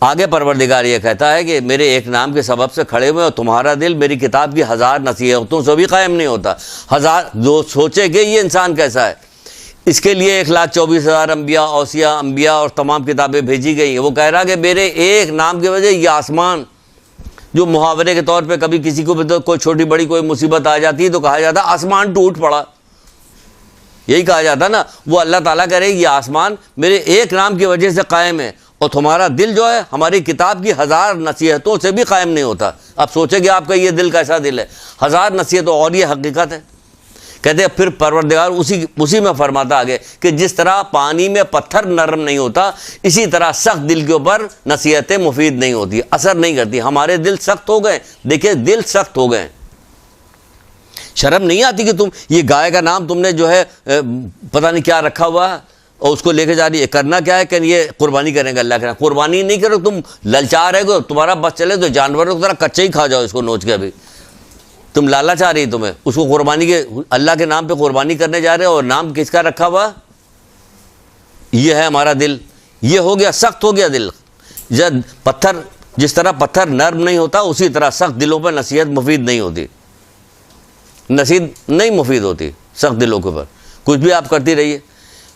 آگے پروردگار یہ کہتا ہے کہ میرے ایک نام کے سبب سے کھڑے ہوئے اور تمہارا دل میری کتاب کی 1000 نصیحتوں سے بھی قائم نہیں ہوتا۔ 1000 جو سوچے کہ یہ انسان کیسا ہے، اس کے لیے 1,24,000 انبیاء، اوصیاء، انبیاء اور تمام کتابیں بھیجی گئی ہیں۔ وہ کہہ رہا کہ میرے ایک نام کی وجہ یہ آسمان، جو محاورے کے طور پہ کبھی کسی کو بھی تو کوئی چھوٹی بڑی کوئی مصیبت آ جاتی ہے تو کہا جاتا آسمان ٹوٹ پڑا، یہی کہا جاتا نا۔ وہ اللہ تعالیٰ کہہ رہے یہ آسمان میرے ایک نام کی وجہ سے قائم ہے، اور تمہارا دل جو ہے ہماری کتاب کی 1000 نصیحتوں سے بھی قائم نہیں ہوتا۔ اب سوچیں کہ آپ کا یہ دل کیسا دل ہے، 1000 نصیحتوں، اور یہ حقیقت ہے۔ کہتے ہیں پھر پروردگار اسی میں فرماتا آگے کہ جس طرح پانی میں پتھر نرم نہیں ہوتا، اسی طرح سخت دل کے اوپر نصیحتیں مفید نہیں ہوتی، اثر نہیں کرتی۔ ہمارے دل سخت ہو گئے، دیکھیں دل سخت ہو گئے۔ شرم نہیں آتی کہ تم یہ گائے کا نام تم نے جو ہے پتہ نہیں کیا رکھا ہوا ہے اور اس کو لے کے جا رہی ہے، کرنا کیا ہے کہ یہ قربانی کریں گے اللہ کے نام۔ قربانی نہیں کرو، تم للچا رہے ہو، تمہارا بس چلے تو جانوروں کی طرح کچے ہی کھا جاؤ اس کو نوچ کے، ابھی تم لالچ آ رہی تمہیں اس کو قربانی کے، اللہ کے نام پہ قربانی کرنے جا رہے ہو، اور نام کس کا رکھا ہوا؟ یہ ہے ہمارا دل، یہ ہو گیا سخت ہو گیا دل۔ جب پتھر، جس طرح پتھر نرم نہیں ہوتا اسی طرح سخت دلوں پہ نصیحت مفید نہیں ہوتی، نصیحت نہیں مفید ہوتی سخت دلوں کے اوپر۔ کچھ بھی آپ کرتی رہیے،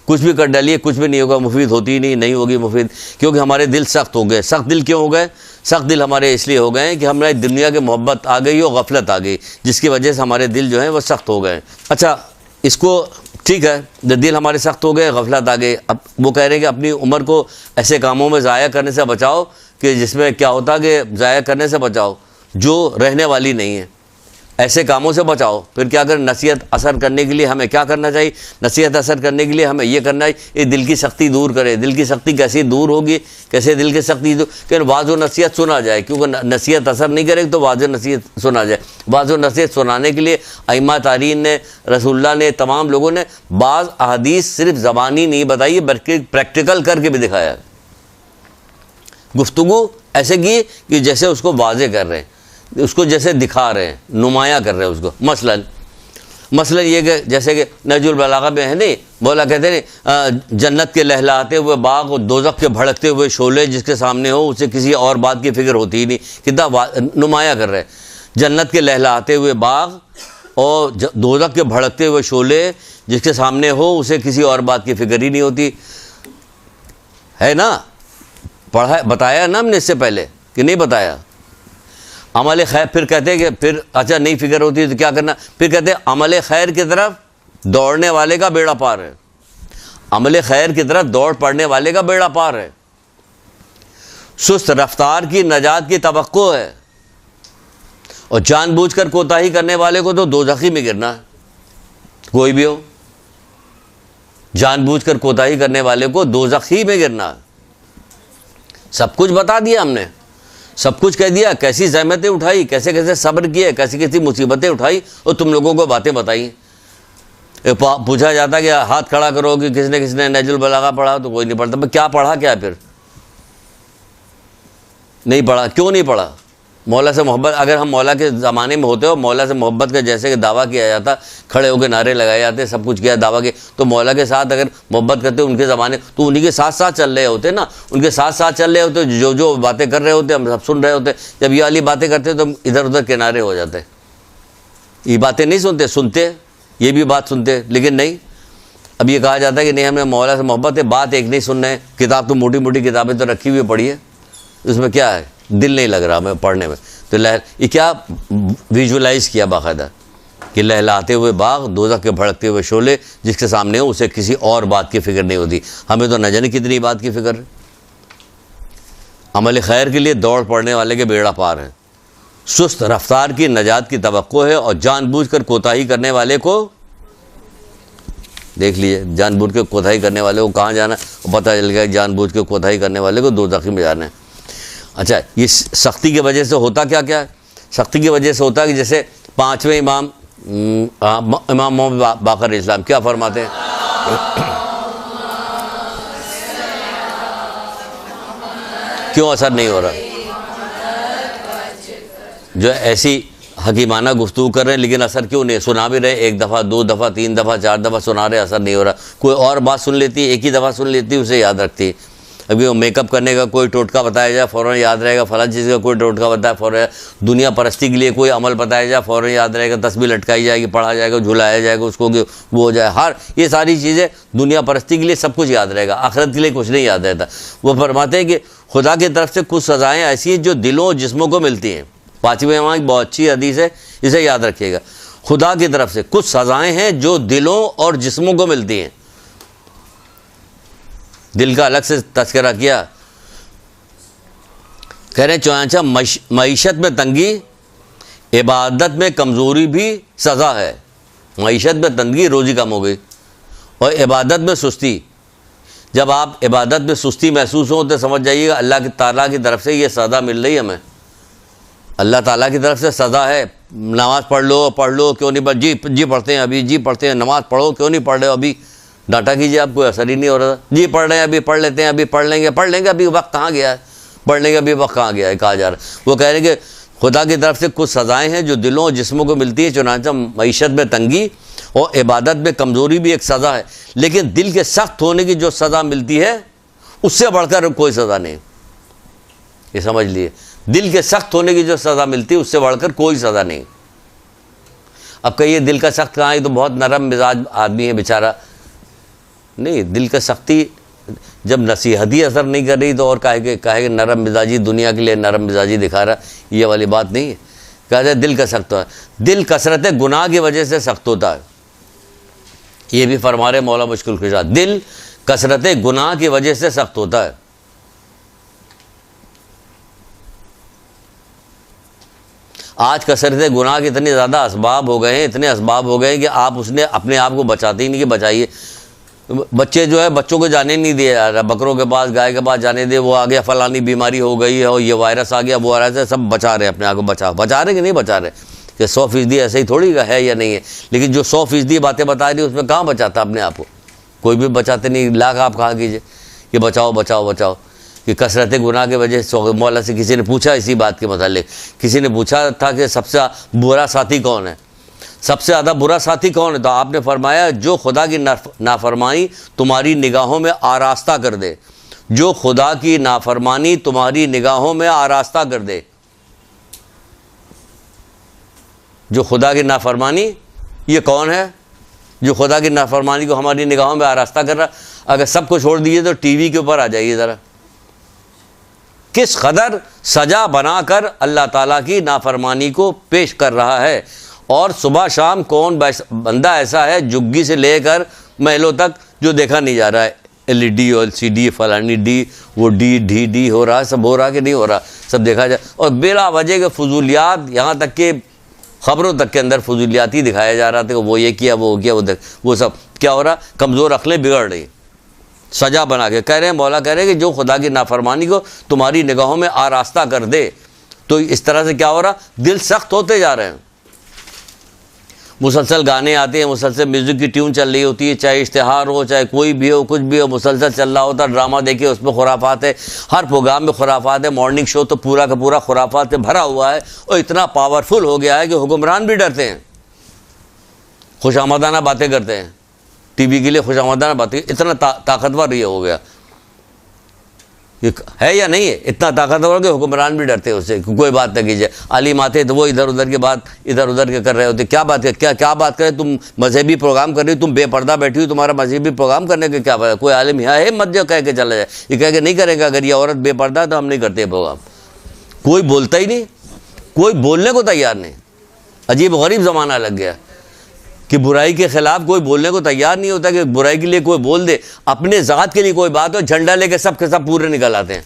کچھ بھی کر ڈالیے، کچھ بھی نہیں ہوگا، مفید ہوتی ہی نہیں ہوگی مفید، کیونکہ ہمارے دل سخت ہو گئے۔ سخت دل کیوں ہو گئے؟ سخت دل ہمارے اس لیے ہو گئے ہیں کہ ہمارے دنیا کی محبت آ گئی اور غفلت آ گئی، جس کی وجہ سے ہمارے دل جو ہیں وہ سخت ہو گئے۔ اچھا اس کو ٹھیک ہے، جب دل ہمارے سخت ہو گئے، غفلت آ گئی، اب وہ کہہ رہے ہیں کہ اپنی عمر کو ایسے کاموں میں ضائع کرنے سے بچاؤ کہ جس میں کیا ہوتا کہ ضائع کرنے سے بچاؤ جو رہنے والی نہیں ہے۔ ایسے کاموں سے بچاؤ. پھر کیا کریں؟ نصیحت اثر کرنے کے لیے ہمیں کیا کرنا چاہیے؟ نصیحت اثر کرنے کے لیے ہمیں یہ کرنا ہے، یہ دل کی سختی دور کرے. دل کی سختی کیسے دور ہوگی؟ کیسے دل کی سختی دور؟ کہ واضح نصیحت سنا جائے، کیونکہ نصیحت اثر نہیں کرے تو واضح نصیحت سنا جائے. واضح نصیحت سنانے کے لیے ائمہ تارین نے، رسول اللہ نے، تمام لوگوں نے بعض احادیث صرف زبانی نہیں بتائی بلکہ پریکٹیکل کر کے بھی دکھایا. گفتگو ایسے کی کہ جیسے اس کو واضح کر رہے ہیں، اس کو جیسے دکھا رہے ہیں، نمایاں کر رہے ہیں اس کو. مثلا یہ کہ جیسے کہ نہج البلاغہ میں ہے نہیں، مولا کہتے ہیں جنت کے لہلاتے ہوئے باغ اور دوزخ کے بھڑکتے ہوئے شعلے جس کے سامنے ہو اسے کسی اور بات کی فکر ہوتی ہی نہیں. کتنا نمایاں کر رہے ہیں. جنت کے لہلاتے ہوئے باغ اور دوزخ کے بھڑکتے ہوئے شعلے جس کے سامنے ہو اسے کسی اور بات کی فکر ہی نہیں ہوتی. ہے نا؟ پڑھا بتایا نا ہم نے اس سے پہلے کہ نہیں بتایا؟ عمل خیر، پھر کہتے ہیں کہ پھر اچھا نہیں فکر ہوتی تو کیا کرنا؟ پھر کہتے ہیں عمل خیر کی طرف دوڑنے والے کا بیڑا پار ہے. عمل خیر کی طرف دوڑ پڑنے والے کا بیڑا پار ہے. سست رفتار کی نجات کی توقع ہے، اور جان بوجھ کر کوتاہی کرنے والے کو تو دوزخی میں گرنا ہے. کوئی بھی ہو، جان بوجھ کر کوتاہی کرنے والے کو دوزخی میں گرنا ہے. سب کچھ بتا دیا ہم نے، سب کچھ کہہ دیا، کیسی زحمتیں اٹھائی، کیسے کیسے صبر کیے، کیسی کیسی مصیبتیں اٹھائی، اور تم لوگوں کو باتیں بتائی. پوچھا جاتا کہ ہاتھ کھڑا کرو کہ کس نے نہج البلاغہ پڑھا، تو کوئی نہیں پڑھتا. کیا پڑھا؟ کیا پھر نہیں پڑھا؟ کیوں نہیں پڑھا؟ مولا سے محبت، اگر ہم مولا کے زمانے میں ہوتے ہو، مولا سے محبت کا جیسے کہ دعویٰ کیا جاتا، کھڑے ہو کے نعرے لگائے جاتے، سب کچھ کیا دعویٰ کے، تو مولا کے ساتھ اگر محبت کرتے ان کے زمانے تو انہی کے ساتھ ساتھ چل رہے ہوتے نا، ان کے ساتھ ساتھ چل رہے ہوتے، جو باتیں کر رہے ہوتے ہم سب سن رہے ہوتے. جب یہ والی باتیں کرتے تو ہم ادھر ادھر کنارے ہو جاتے. یہ باتیں نہیں سنتے یہ بھی بات سنتے، لیکن نہیں. اب یہ کہا جاتا ہے کہ نہیں ہمیں مولا سے محبت ہے، بات ایک نہیں سننا ہے. کتاب تو موٹی موٹی کتابیں تو رکھی ہوئی پڑھی ہے، اس میں کیا ہے؟ دل نہیں لگ رہا ہمیں پڑھنے میں. تو یہ کیا ویژولائز کیا باقاعدہ کہ لہلاتے ہوئے باغ، دوزخ کے بھڑکتے ہوئے شعلے جس کے سامنے ہو اسے کسی اور بات کی فکر نہیں ہوتی. ہمیں تو نہ جانے کتنی بات کی فکر ہے. عمل خیر کے لیے دوڑ پڑنے والے کے بیڑا پار ہے. سست رفتار کی نجات کی توقع ہے، اور جان بوجھ کر کوتاہی کرنے والے کو دیکھ لیجئے، جان بوجھ کے کوتاہی کرنے والے کو کہاں جانا ہے؟ پتہ چل گیا جان بوجھ کے کوتاہی کرنے والے کو دوزخ میں جانا ہے. اچھا، یہ سختی کی وجہ سے ہوتا کیا کیا ہے؟ سختی کی وجہ سے ہوتا ہے کہ جیسے پانچویں امام محمد باقر اسلام کیا فرماتے ہیں؟ کیوں اثر نہیں ہو رہا؟ جو ایسی حکیمانہ گفتگو کر رہے ہیں لیکن اثر کیوں نہیں؟ سنا بھی رہے، ایک دفعہ، دو دفعہ، تین دفعہ، چار دفعہ سنا رہے، اثر نہیں ہو رہا. کوئی اور بات سن لیتی ہے، ایک ہی دفعہ سن لیتی ہے، اسے یاد رکھتی ہے. ابھی وہ میک اپ کرنے کا کوئی ٹوٹکا بتایا جائے فوراً یاد رہے گا، فلاں چیز کا کوئی ٹوٹکا بتایا فوراً، دنیا پرستی کے لیے کوئی عمل بتایا جائے فوراً یاد رہے گا، تسبیح لٹکائی جائے گی، پڑھا جائے گا، جھلایا جائے گا اس کو کہ وہ ہو جائے. یہ ساری چیزیں دنیا پرستی کے لیے سب کچھ یاد رہے گا، آخرت کے لیے کچھ نہیں یاد رہتا. وہ فرماتے ہیں کہ خدا کی طرف سے کچھ سزائیں ایسی ہیں جو دلوں اور جسموں کو ملتی ہیں. پانچویں امام کی بہت اچھی حدیث ہے، اسے یاد رکھیے گا. خدا کی طرف سے کچھ سزائیں ہیں جو دلوں اور جسموں کو ملتی ہیں. دل کا الگ سے تذکرہ کیا. کہہ رہے ہیں چنانچہ معیشت میں تنگی، عبادت میں کمزوری بھی سزا ہے. معیشت میں تنگی، روزی کم ہو گئی، اور عبادت میں سستی. جب آپ عبادت میں سستی محسوس ہو تو سمجھ جائیے گا اللہ تعالیٰ کی طرف سے یہ سزا مل رہی ہے ہمیں. اللہ تعالیٰ کی طرف سے سزا ہے. نماز پڑھ لو کیوں نہیں پڑھ؟ جی پڑھتے ہیں ابھی، جی پڑھتے ہیں. نماز پڑھو کیوں نہیں پڑھ رہے ہو ابھی؟ ڈانٹا کیجیے، آپ کوئی اثر ہی نہیں ہو رہا. جی پڑھ رہے ہیں ابھی، پڑھ لیتے ہیں ابھی، پڑھ لیں گے ابھی وقت کہاں گیا ہے؟ پڑھنے کا بھی وقت کہاں گیا ہے کہا جا رہا ہے. وہ کہہ رہے ہیں کہ خدا کی طرف سے کچھ سزائیں ہیں جو دلوں اور جسموں کو ملتی ہیں. چنانچہ معیشت میں تنگی اور عبادت میں کمزوری بھی ایک سزا ہے، لیکن دل کے سخت ہونے کی جو سزا ملتی ہے اس سے بڑھ کر کوئی سزا نہیں. یہ سمجھ لیے، دل کے سخت ہونے کی جو سزا ملتی ہے اس سے بڑھ کر کوئی سزا نہیں. اب کہیے دل کا سخت کہاں ہے؟ تو بہت نرم مزاج آدمی ہے بیچارہ. نہیں، دل کا سختی جب نصیحت ہی اثر نہیں کر رہی تو اور کہے کہ نرم مزاجی دنیا کے لیے نرم مزاجی دکھا رہا، یہ والی بات نہیں ہے. کہا جائے دل کا سخت ہے. دل کثرت گناہ کی وجہ سے سخت ہوتا ہے. یہ بھی فرما رہے مولا مشکل کشا، دل کثرت گناہ کی وجہ سے سخت ہوتا ہے. آج کثرت گناہ کے اتنے زیادہ اسباب ہو گئے ہیں، اتنے اسباب ہو گئے ہیں کہ آپ اس نے اپنے آپ کو بچاتے ہی نہیں کہ بچائیے. بچے جو ہے بچوں کو جانے نہیں دیا جا رہا، بکروں کے پاس گائے کے پاس جانے دے، وہ آ گیا فلانی بیماری ہو گئی ہے اور یہ وائرس آ گیا وہ وائرس ہے، سب بچا رہے ہیں اپنے آپ کو. بچا رہے کہ نہیں بچا رہے؟ کہ 100% ایسے ہی تھوڑی ہے یا نہیں ہے، لیکن جو 100% باتیں بتا رہی اس میں کہاں بچاتا اپنے آپ کو؟ کوئی بھی بچاتے نہیں. لاکھ آپ کہا کیجیے کہ بچاؤ بچاؤ بچاؤ. کہ کثرت گناہ کی وجہ سے مولا سے کسی نے پوچھا اسی بات کے متعلق، کسی نے پوچھا تھا کہ سب سے برا ساتھی کون ہے، سب سے زیادہ برا ساتھی کون ہے؟ تو آپ نے فرمایا جو خدا کی نافرمانی تمہاری نگاہوں میں آراستہ کر دے، جو خدا کی نافرمانی تمہاری نگاہوں میں آراستہ کر دے. جو خدا کی نافرمانی، یہ کون ہے جو خدا کی نافرمانی کو ہماری نگاہوں میں آراستہ کر رہا؟ اگر سب کو چھوڑ دیجیے تو ٹی وی کے اوپر آ جائیے ذرا، کس قدر سجا بنا کر اللہ تعالیٰ کی نافرمانی کو پیش کر رہا ہے. اور صبح شام کون بندہ ایسا ہے جگی سے لے کر محلوں تک جو دیکھا نہیں جا رہا ہے؟ LED اور LCD فلانی ڈی، وہ ڈی ہو رہا ہے، سب ہو رہا کہ نہیں ہو رہا، سب دیکھا جائے. اور بلا وجہ کے فضولیات، یہاں تک کہ خبروں تک کے اندر فضولیات ہی دکھایا جا رہا تھا کہ وہ یہ کیا وہ کیا وہ سب کیا ہو رہا؟ کمزور عقلیں بگڑ رہی، سجا بنا کے کہہ رہے ہیں. مولا کہہ رہے ہیں کہ جو خدا کی نافرمانی کو تمہاری نگاہوں میں آراستہ کر دے. تو اس طرح سے کیا ہو رہا؟ دل سخت ہوتے جا رہے ہیں. مسلسل گانے آتے ہیں، مسلسل میوزک کی ٹیون چل رہی ہوتی ہے، چاہے اشتہار ہو چاہے کوئی بھی ہو کچھ بھی ہو، مسلسل چل رہا ہوتا. ڈرامہ دیکھیے اس میں خرافات ہے، ہر پروگرام میں خرافات ہے. مارننگ شو تو پورا کا پورا خرافات سے بھرا ہوا ہے، اور اتنا پاورفل ہو گیا ہے کہ حکمران بھی ڈرتے ہیں، خوش آمدانہ باتیں کرتے ہیں. ٹی وی کے لیے خوش آمدانہ باتیں، اتنا طاقتور یہ ہو گیا. یہ ہے یا نہیں ہے؟ اتنا طاقتور کہ حکمران بھی ڈرتے ہیں اس سے. کوئی بات نہ کیجیے، عالم آتے تو وہ ادھر ادھر کی بات ادھر ادھر کے کر رہے ہوتے. کیا بات ہے؟ کیا بات کرے؟ تم مذہبی پروگرام کر رہی ہو، تم بے پردہ بیٹھی ہو، تمہارا مذہبی پروگرام کرنے کے کیا بات ہے؟ کوئی عالم یہاں ہے مت جو کہہ کے چلا جائے، یہ کہہ کے نہیں کرے گا اگر یہ عورت بے پردہ ہے تو ہم نہیں کرتے پروگرام. کوئی بولتا ہی نہیں، کوئی بولنے کو تیار نہیں. عجیب غریب زمانہ لگ گیا کہ برائی کے خلاف کوئی بولنے کو تیار نہیں ہوتا، کہ برائی کے لیے کوئی بول دے. اپنے ذات کے لیے کوئی بات ہو، جھنڈا لے کے سب پورے نکل آتے ہیں.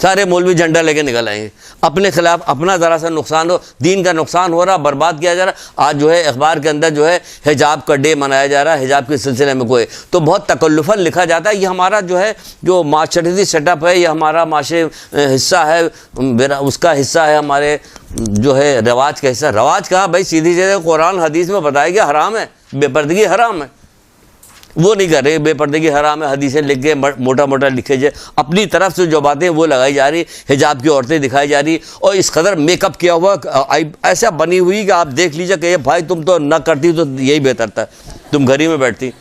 سارے مولوی جھنڈا لے کے نکل آئیں گے. اپنے خلاف اپنا ذرا سا نقصان ہو، دین کا نقصان ہو رہا، برباد کیا جا رہا. آج جو ہے اخبار کے اندر جو ہے حجاب کا ڈے منایا جا رہا ہے، حجاب کے سلسلے میں کوئی تو بہت تکلفاً لکھا جاتا ہے. یہ ہمارا جو ہے جو معاشرتی سیٹ اپ ہے، یہ ہمارا معاشرے حصہ ہے، اس کا حصہ ہے، ہمارے جو ہے رواج کا حصہ. رواج کہاں بھائی؟ سیدھی جگہ قرآن حدیث میں بتایا گیا حرام ہے، بے پردگی حرام ہے. وہ نہیں کر رہے، بے پردگی حرام ہے، حدیثیں لکھ کے موٹا موٹا لکھے جائے. اپنی طرف سے جو باتیں وہ لگائی جا رہی، حجاب کی عورتیں دکھائی جا رہی، اور اس قدر میک اپ کیا ہوا ایسا بنی ہوئی کہ آپ دیکھ لیجیے کہ یہ بھائی تم تو نہ کرتی تو یہی بہتر تھا، تم گھر ہی میں بیٹھتی.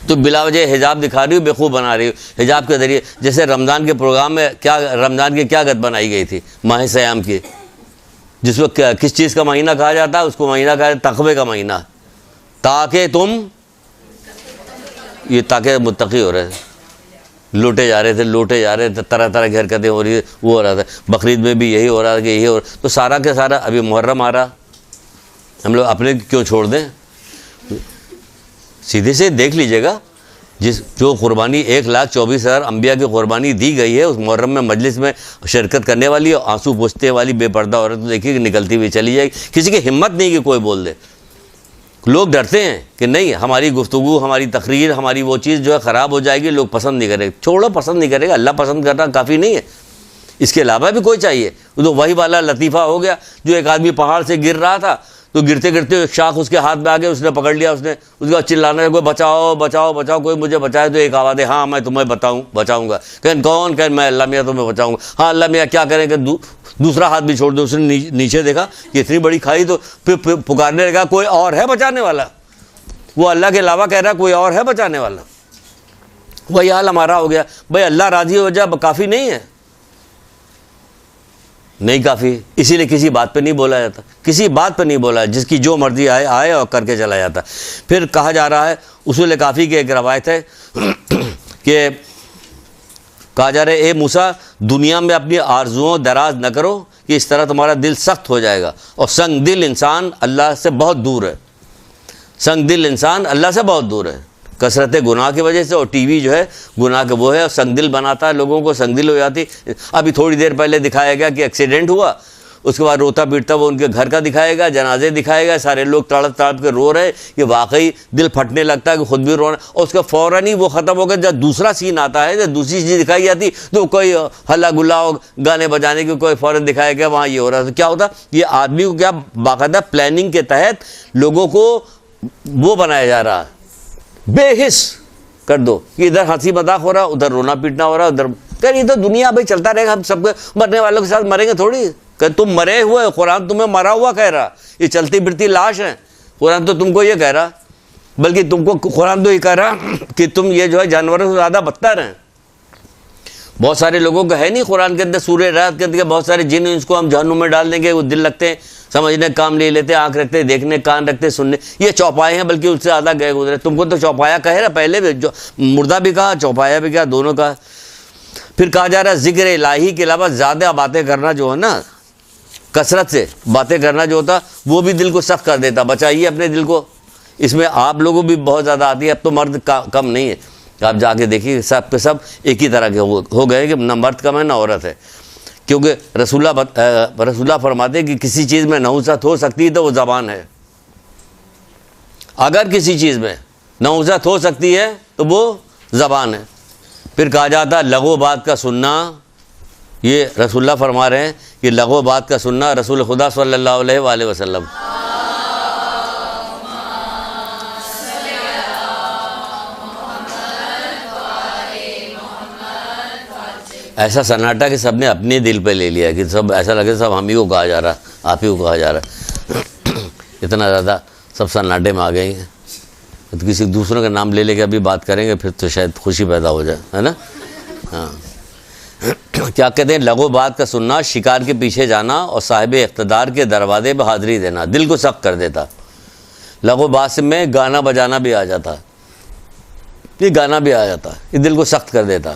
تو بلا وجہ حجاب دکھا رہی ہو، بےخوب بنا رہی ہو حجاب کے ذریعے. جیسے رمضان کے پروگرام میں کیا رمضان کی کیا گت بنائی گئی تھی، ماہ سیام کی، جس کو کس چیز کا مہینہ کہا جاتا ہے؟ اس کو مہینہ کہا جاتا ہے تقوی کا مہینہ، تاکہ تم یہ تاکہ متقی ہو رہے تھے، لوٹے جا رہے تھے، طرح طرح کی حرکتیں ہو رہی، وہ ہو رہا تھا. بقرعید میں بھی یہی ہو رہا تھا کہ یہی ہو رہا. تو سارا کے سارا ابھی محرم آ رہا، ہم لوگ اپنے کیوں چھوڑ دیں؟ سیدھے سے دیکھ لیجیے گا، جو قربانی 1,24,000 انبیاء کی قربانی دی گئی ہے، اس محرم میں مجلس میں شرکت کرنے والی اور آنسو پوچھتے والی بے پردہ عورت دیکھیے کہ نکلتی ہوئی چلی جائے گی. کسی کی ہمت نہیں کہ کوئی بول دے. لوگ ڈرتے ہیں کہ نہیں ہماری گفتگو، ہماری تقریر، ہماری وہ چیز جو ہے خراب ہو جائے گی، لوگ پسند نہیں کریں گے. چھوڑو، پسند نہیں کرے گا، اللہ پسند کرنا کافی نہیں ہے، اس کے علاوہ بھی کوئی چاہیے. تو وہی والا لطیفہ ہو گیا، جو ایک آدمی پہاڑ سے گر رہا تھا تو گرتے گرتے ایک شاخ اس کے ہاتھ میں آ گیا، اس نے پکڑ لیا، اس نے اس کا چلانا ہے کوئی بچاؤ بچاؤ بچاؤ، کوئی مجھے بچائے. تو ایک آواز ہے، ہاں میں تمہیں بچاؤں گا. کہیں کون؟ کہ میں اللہ میاں تمہیں بچاؤں گا. ہاں اللہ میاں کیا کریں کہ دوسرا ہاتھ بھی چھوڑ دو. اس نے نیچے دیکھا کہ اتنی بڑی کھائی، تو پھر پکارنے لگا کوئی اور ہے بچانے والا. وہ اللہ کے علاوہ کہہ رہا کوئی اور ہے بچانے والا. وہی حال ہمارا ہو گیا. بھائی اللہ راضی ہو جائے کافی نہیں ہے، نہیں کافی. اسی لیے کسی بات پہ نہیں بولا جاتا، کسی بات پہ نہیں بولا، جس کی جو مرضی آئے اور کر کے چلا جاتا. پھر کہا جا رہا ہے، اصول کافی کی ایک روایت ہے کہ کہا جا رہا ہے اے موسیٰ دنیا میں اپنی آرزوؤں دراز نہ کرو کہ اس طرح تمہارا دل سخت ہو جائے گا. اور سنگ دل انسان اللہ سے بہت دور ہے، سنگ دل انسان اللہ سے بہت دور ہے کثرت گناہ کی وجہ سے. اور ٹی وی جو ہے گناہ کے وہ ہے، اور سنگ دل بناتا ہے لوگوں کو، سنگ دل ہو جاتی. ابھی تھوڑی دیر پہلے دکھایا گیا کہ ایکسیڈنٹ ہوا، اس کے بعد روتا پیٹتا وہ ان کے گھر کا دکھائے گا، جنازے دکھائے گا، سارے لوگ تڑپ تڑپ کے رو رہے، یہ واقعی دل پھٹنے لگتا ہے کہ خود بھی رونا، اور اس کا فوراً ہی وہ ختم ہو گیا۔ جب دوسرا سین آتا ہے، جب دوسری چیز دکھائی جاتی تو کوئی ہلا گلا گانے بجانے کی کوئی فوراً دکھایا گیا وہاں یہ ہو رہا، تو کیا ہوتا، یہ آدمی کو کیا باقاعدہ پلاننگ کے تحت لوگوں کو وہ بنایا جا رہا ہے، بے حس کر دو کہ ادھر ہنسی مذاق ہو رہا، ادھر رونا پیٹنا ہو رہا، ادھر کہ یہ تو دنیا بھائی چلتا رہے گا، ہم سب مرنے والوں کے ساتھ مریں گے تھوڑی، کہ تم مرے ہوئے، قرآن تمہیں مرا ہوا کہہ رہا، یہ چلتی پھرتی لاش ہے، قرآن تو تم کو یہ کہہ رہا، بلکہ تم کو قرآن تو یہ کہہ رہا کہ تم یہ جو ہے جانوروں سے زیادہ بدتر ہیں۔ بہت سارے لوگوں کا ہے نہیں قرآن کے اندر، سورہ رات کے اندر بہت سارے جن اس کو ہم جہنم میں ڈال دیں گے، وہ دل لگتے ہیں سمجھنے کام لے لیتے، آنکھ رکھتے دیکھنے، کان رکھتے سننے، یہ چوپائے ہیں بلکہ اس سے زیادہ گئے گزرے۔ تم کو تو چوپایا کہہ رہا پہلے بھی، جو مردہ بھی کہا چوپایا بھی کہا، دونوں کہا۔ پھر کہا جا رہا ہے ذکر الہی کے علاوہ زیادہ باتیں کرنا جو ہے نا، کثرت سے باتیں کرنا جو ہوتا وہ بھی دل کو سخت کر دیتا۔ بچائیے اپنے دل کو، اس میں آپ لوگوں بھی بہت زیادہ آتی ہے، اب تو مرد کم نہیں ہے، آپ جا کے دیکھیے سب کے سب ایک ہی طرح کے ہو گئے کہ نہ مرد کم ہے نہ عورت ہے، کیونکہ رسول اللہ فرماتے ہیں کہ کسی چیز میں نحوست ہو سکتی ہے تو وہ زبان ہے، اگر کسی چیز میں نحوست ہو سکتی ہے تو وہ زبان ہے۔ پھر کہا جاتا ہے لغو بات کا سننا، یہ رسول اللہ فرما رہے ہیں کہ لغو بات کا سننا، رسول خدا صلی اللہ علیہ وآلہ وسلم ایسا سناٹا کہ سب نے اپنے دل پہ لے لیا، کہ سب ایسا لگے سب ہم ہی کو کہا جا رہا، آپ ہی کو کہا جا رہا، اتنا زیادہ سب سناٹے میں آ گئے ہیں۔ تو کسی دوسروں کا نام لے لے کے ابھی بات کریں گے پھر تو شاید خوشی پیدا ہو جائے، ہے نا۔ ہاں، کیا کہتے ہیں لغو بات کا سننا، شکار کے پیچھے جانا اور صاحب اقتدار کے دروازے پہ حاضری دینا، دل کو سخت کر دیتا۔ لغو بات میں گانا بجانا بھی آ جاتا، یہ گانا بھی آ جاتا، یہ دل کو سخت کر دیتا،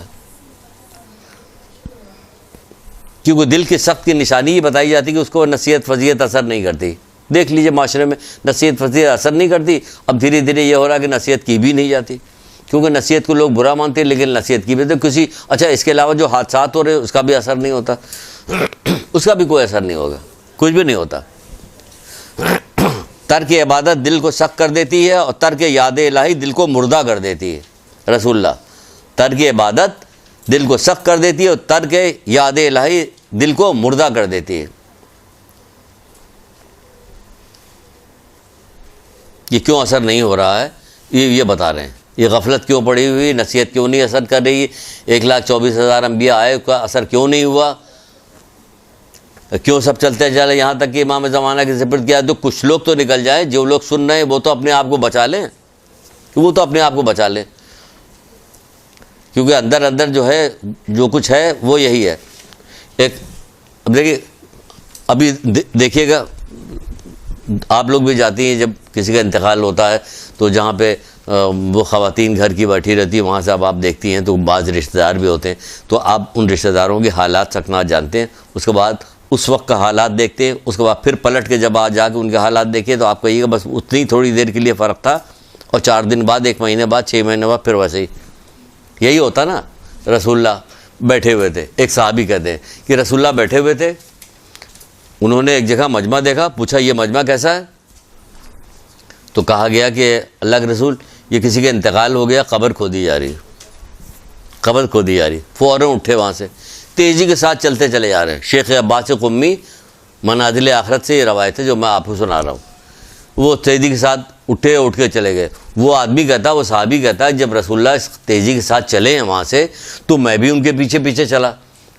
کیونکہ دل کی سخت کی نشانی یہ بتائی جاتی کہ اس کو نصیحت فضیلت اثر نہیں کرتی۔ دیکھ لیجئے معاشرے میں نصیحت فضیلت اثر نہیں کرتی، اب دھیرے دھیرے یہ ہو رہا کہ نصیحت کی بھی نہیں جاتی، کیونکہ نصیحت کو لوگ برا مانتے ہیں، لیکن نصیحت کی بھی تو کسی اچھا اس کے علاوہ جو حادثات ہو رہے ہیں اس کا بھی اثر نہیں ہوتا، اس کا بھی کوئی اثر نہیں ہوگا، کچھ بھی نہیں ہوتا۔ ترک عبادت دل کو سخت کر دیتی ہے اور ترک یاد الہی دل کو مردہ کر دیتی ہے۔ رسول اللہ، ترک عبادت دل کو سخت کر دیتی ہے اور ترک یاد الہی دل کو مردہ کر دیتی ہے۔ یہ کیوں اثر نہیں ہو رہا ہے یہ بتا رہے ہیں، یہ غفلت کیوں پڑی ہوئی، نصیحت کیوں نہیں اثر کر رہی، 1,24,000 انبیاء آئے، کا اثر کیوں نہیں ہوا، کیوں سب چلتے چلے یہاں تک کہ امام زمانہ کے سپرد کیا۔ تو کچھ لوگ تو نکل جائیں، جو لوگ سن رہے ہیں وہ تو اپنے آپ کو بچا لیں، وہ تو اپنے آپ کو بچا لیں، کیونکہ اندر اندر جو ہے جو کچھ ہے وہ یہی ہے۔ ایک اب دیکھیے، ابھی دیکھیے گا آپ لوگ بھی جاتی ہیں جب کسی کا انتقال ہوتا ہے تو جہاں پہ وہ خواتین گھر کی بیٹھی رہتی ہیں وہاں سے اب آپ دیکھتی ہیں تو بعض رشتہ دار بھی ہوتے ہیں، تو آپ ان رشتہ داروں کے حالات سکنات جانتے ہیں، اس کے بعد اس وقت کا حالات دیکھتے ہیں، اس کے بعد پھر پلٹ کے جب آج جا کے ان کے حالات دیکھیں تو آپ کہیے گا بس اتنی تھوڑی دیر کے لیے فرق تھا، اور 4 دن بعد 1 مہینے بعد 6 مہینے بعد پھر ویسے ہی یہی ہوتا نا۔ رسول اللہ بیٹھے ہوئے تھے، ایک صحابی کہتے ہیں کہ رسول اللہ بیٹھے ہوئے تھے، انہوں نے ایک جگہ مجمع دیکھا، پوچھا یہ مجمع کیسا ہے، تو کہا گیا کہ اللہ کے رسول یہ کسی کا انتقال ہو گیا، قبر کھودی جا رہی، قبر کھودی جا رہی۔ فوراً اٹھے وہاں سے، تیزی کے ساتھ چلتے چلے جا رہے ہیں۔ شیخ عباس قمی منازل آخرت سے یہ روایت ہے جو میں آپ کو سنا رہا ہوں، وہ تیزی کے ساتھ اٹھے، اٹھ کے چلے گئے۔ وہ آدمی کہتا، وہ صحابی کہتا ہے جب رسول اللہ اس تیزی کے ساتھ چلے ہیں وہاں سے تو میں بھی ان کے پیچھے پیچھے چلا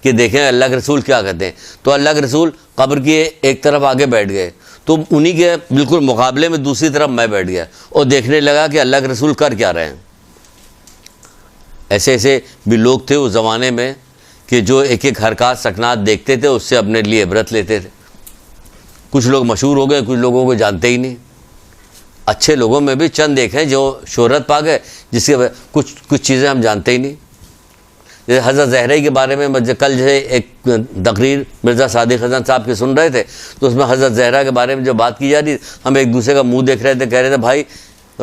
کہ دیکھیں اللہ کے رسول کیا کہتے ہیں۔ تو اللہ کے رسول قبر کی ایک طرف آگے بیٹھ گئے، تو انہی کے بالکل مقابلے میں دوسری طرف میں بیٹھ گیا اور دیکھنے لگا کہ اللہ کے رسول کر کیا رہے ہیں۔ ایسے ایسے بھی لوگ تھے اس زمانے میں کہ جو ایک ایک حرکات سکنات دیکھتے تھے، اس سے اپنے لیے عبرت لیتے تھے۔ کچھ لوگ مشہور ہو گئے، کچھ لوگوں کو جانتے ہی نہیں۔ اچھے لوگوں میں بھی چند ایک ہیں جو شہرت پا گئے، جس کے کچھ چیزیں ہم جانتے ہی نہیں۔ جیسے حضرت زہرائی کے بارے میں کل جو ہے ایک تقریر مرزا صادق حسن صاحب کی سن رہے تھے، تو اس میں حضرت زہرا کے بارے میں جو بات کی جا رہی، ہم ایک دوسرے کا منہ دیکھ رہے تھے، کہہ رہے تھے بھائی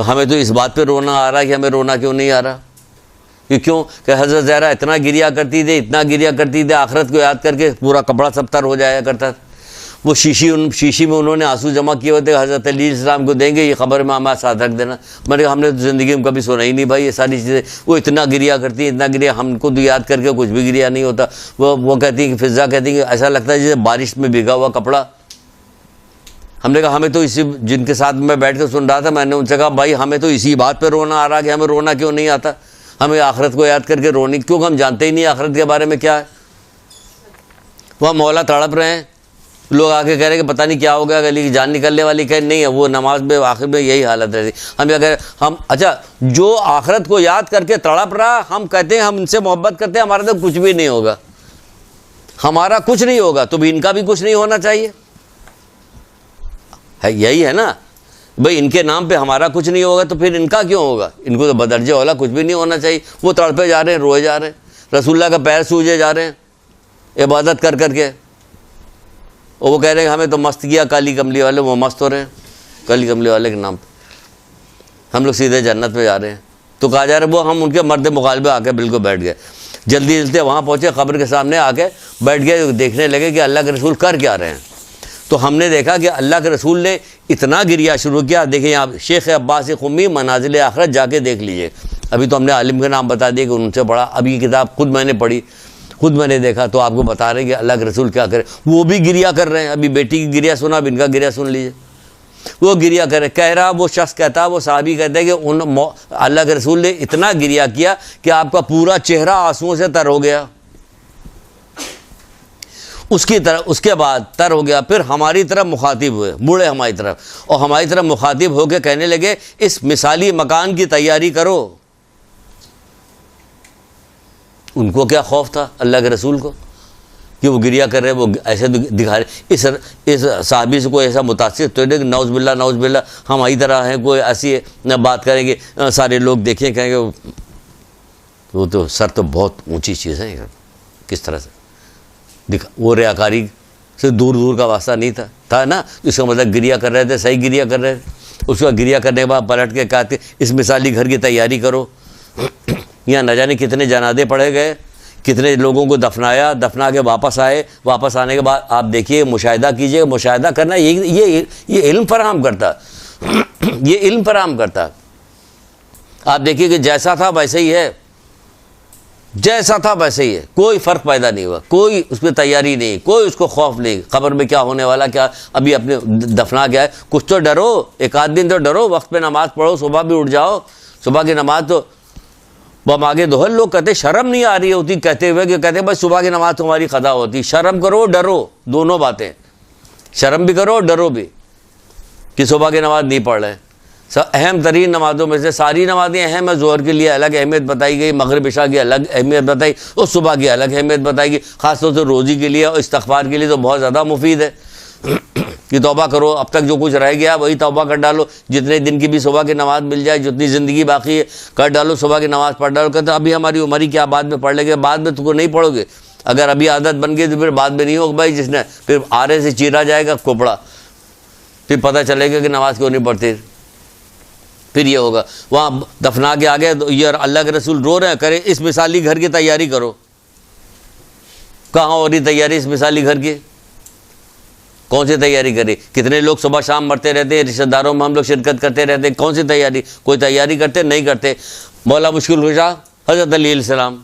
ہمیں تو اس بات پہ رونا آ رہا ہے کہ ہمیں رونا کیوں نہیں آ رہا، کہ کیوں کہ حضرت زہرا اتنا گریا کرتی تھی، اتنا گریا کرتی تھی، آخرت کو یاد کر کے پورا کپڑا سب تر ہو جایا کرتا تھا۔ وہ شیشی میں انہوں نے آنسو جمع کیے ہوتے حضرت علی علیہ السلام کو دیں گے، یہ خبر میں ہمارے ساتھ رکھ دینا. میں نے کہا ہم نے تو زندگی میں کبھی سنا ہی نہیں بھائی یہ ساری چیزیں. وہ اتنا گریا کرتی ہیں، اتنا گریا، ہم کو تو یاد کر کے کچھ بھی گریا نہیں ہوتا. وہ کہتی ہیں کہ فضا کہتی ہیں کہ ایسا لگتا ہے جیسے بارش میں بھیگا ہوا کپڑا. ہم نے کہا ہمیں تو اسی، جن کے ساتھ میں بیٹھ کے سن رہا تھا میں نے ان سے کہا بھائی ہمیں تو اسی بات پہ رونا آ رہا کہ ہمیں رونا کیوں نہیں آتا، ہمیں آخرت کو یاد کر کے رونی کیوں، ہم جانتے ہی نہیں آخرت کے بارے میں کیا ہے. وہ مولا تڑپ رہے ہیں، لوگ آ کے کہہ رہے ہیں کہ پتہ نہیں کیا ہو گیا، گلی کی جان نکلنے والی، کہ نہیں ہے وہ نماز میں آخر میں یہی حالت رہتی. ہم کیا کہہ رہے ہیں، ہم اچھا جو آخرت کو یاد کر کے تڑپ رہا، ہم کہتے ہیں ہم ان سے محبت کرتے ہیں، ہمارا تو کچھ بھی نہیں ہوگا، ہمارا کچھ نہیں ہوگا، تو بھی ان کا بھی کچھ نہیں ہونا چاہیے. ہے یہی ہے نا بھائی، ان کے نام پہ ہمارا کچھ نہیں ہوگا تو پھر ان کا کیوں ہوگا؟ ان کو تو بدرجہ اولا کچھ بھی نہیں ہونا چاہیے. وہ تڑپے جا رہے ہیں، روئے جا رہے ہیں، رسول اللہ کا پیر سوجے جا رہے ہیں عبادت کر کر کے، اور وہ کہہ رہے ہیں ہمیں تو مست کیا کالی کملی والے، وہ مست ہو رہے ہیں کالی کملی والے کے نام پہ، ہم لوگ سیدھے جنت میں جا رہے ہیں. تو کہا جا رہا ہے وہ ہم ان کے مرد مغالبے آ کے بالکل بیٹھ گئے، جلدی جلدی وہاں پہنچے، قبر کے سامنے آ کے بیٹھ گئے، دیکھنے لگے کہ اللہ کے رسول کر کیا رہے ہیں. تو ہم نے دیکھا کہ اللہ کے رسول نے اتنا گریا شروع کیا. دیکھیں یہاں شیخ عباس قمی منازل آخرت جا کے دیکھ لیجئے. ابھی تو ہم نے عالم کا نام بتا دیا کہ ان سے پڑھا، اب یہ کتاب خود میں نے پڑھی، خود میں نے دیکھا، تو آپ کو بتا رہے ہیں کہ اللہ کے رسول کیا کرے. وہ بھی گریا کر رہے ہیں، ابھی بیٹی کی گریا سنا، اب ان کا گریا سن لیجئے. وہ گریا کرے، کہہ رہا وہ شخص کہتا، وہ صحابی کہتے ہیں کہ اللہ کے رسول نے اتنا گریا کیا کہ آپ کا پورا چہرہ آنسوؤں سے تر ہو گیا. اس کے بعد تر ہو گیا، پھر ہماری طرف مخاطب ہوئے، مڑے ہماری طرف، اور ہماری طرف مخاطب ہو کے کہنے لگے اس مثالی مکان کی تیاری کرو. ان کو کیا خوف تھا اللہ کے رسول کو کہ وہ گریا کر رہے، وہ ایسے دکھا رہے. اس صحابی سے کوئی ایسا متاثر تو نہیں کہ نعوذ باللہ نعوذ باللہ ہماری طرح ہیں، کوئی ایسی بات کریں گے سارے لوگ دیکھیں کہیں گے وہ تو سر تو بہت اونچی چیز ہے، کس طرح سے وہ ریاکاری سے دور دور کا واسطہ نہیں تھا نا. اس کا مطلب گریا کر رہے تھے، صحیح گریا کر رہے تھے. اس کا گریا کرنے کے بعد پلٹ کے کہتے اس مثالی گھر کی تیاری کرو. یہاں نہ جانے کتنے جنازے پڑھے گئے، کتنے لوگوں کو دفنایا، دفنا کے واپس آئے، واپس آنے کے بعد آپ دیکھیے، مشاہدہ کیجیے. مشاہدہ کرنا یہ علم فراہم کرتا، یہ علم فراہم کرتا. آپ دیکھیے کہ جیسا تھا ویسے ہی ہے، جیسا تھا ویسے ہی ہے، کوئی فرق پیدا نہیں ہوا، کوئی اس میں تیاری نہیں، کوئی اس کو خوف نہیں، قبر میں کیا ہونے والا، کیا ابھی اپنے دفنا گیا ہے. کچھ تو ڈرو، ایک آدھ دن تو ڈرو، وقت پہ نماز پڑھو، صبح بھی اٹھ جاؤ. صبح کی نماز تو بم آگے دوہل لوگ کہتے شرم نہیں آ رہی ہوتی کہتے ہوئے، کہ کہتے بھائی صبح کی نماز تمہاری قضا ہوتی. شرم کرو، ڈرو، دونوں باتیں، شرم بھی کرو، ڈرو بھی کہ صبح کی نماز نہیں پڑھ رہے. اہم ترین نمازوں میں سے ساری نمازیں اہم ہے. ظہر کے لیے الگ اہمیت بتائی گئی، مغرب عشاء کی الگ اہمیت بتائی، اور صبح کی الگ اہمیت بتائی گئی. خاص طور سے روزی کے لیے اور استغفار کے لیے تو بہت زیادہ مفید ہے کہ توبہ کرو، اب تک جو کچھ رہ گیا وہی توبہ کر ڈالو. جتنے دن کی بھی صبح کی نماز مل جائے، جتنی زندگی باقی ہے کر ڈالو، صبح کی نماز پڑھ ڈالو. کہتے ابھی ہماری عمر ہی کیا، بعد میں پڑھ لیں گے. بعد میں تو کو نہیں پڑھو گے، اگر ابھی عادت بن گئی تو پھر بعد میں نہیں ہوگا. بھائی جس نے پھر آرے سے چیرا جائے گا کوپڑا، پھر پتہ چلے گا کہ نماز کیوں نہیں پڑھتے. پھر یہ ہوگا وہاں دفنا کے آگے یہ اللہ کے رسول رو رہے ہیں، کرے اس مثالی گھر کی تیاری کرو. کہاں ہو رہی تیاری اس مثالی گھر کی؟ کون سی تیاری کرے؟ کتنے لوگ صبح شام مرتے رہتے ہیں، رشتہ داروں میں ہم لوگ شرکت کرتے رہتے ہیں. کون سی تیاری؟ کوئی تیاری کرتے نہیں کرتے. مولا مشکل کشا حضرت علی علیہ السلام،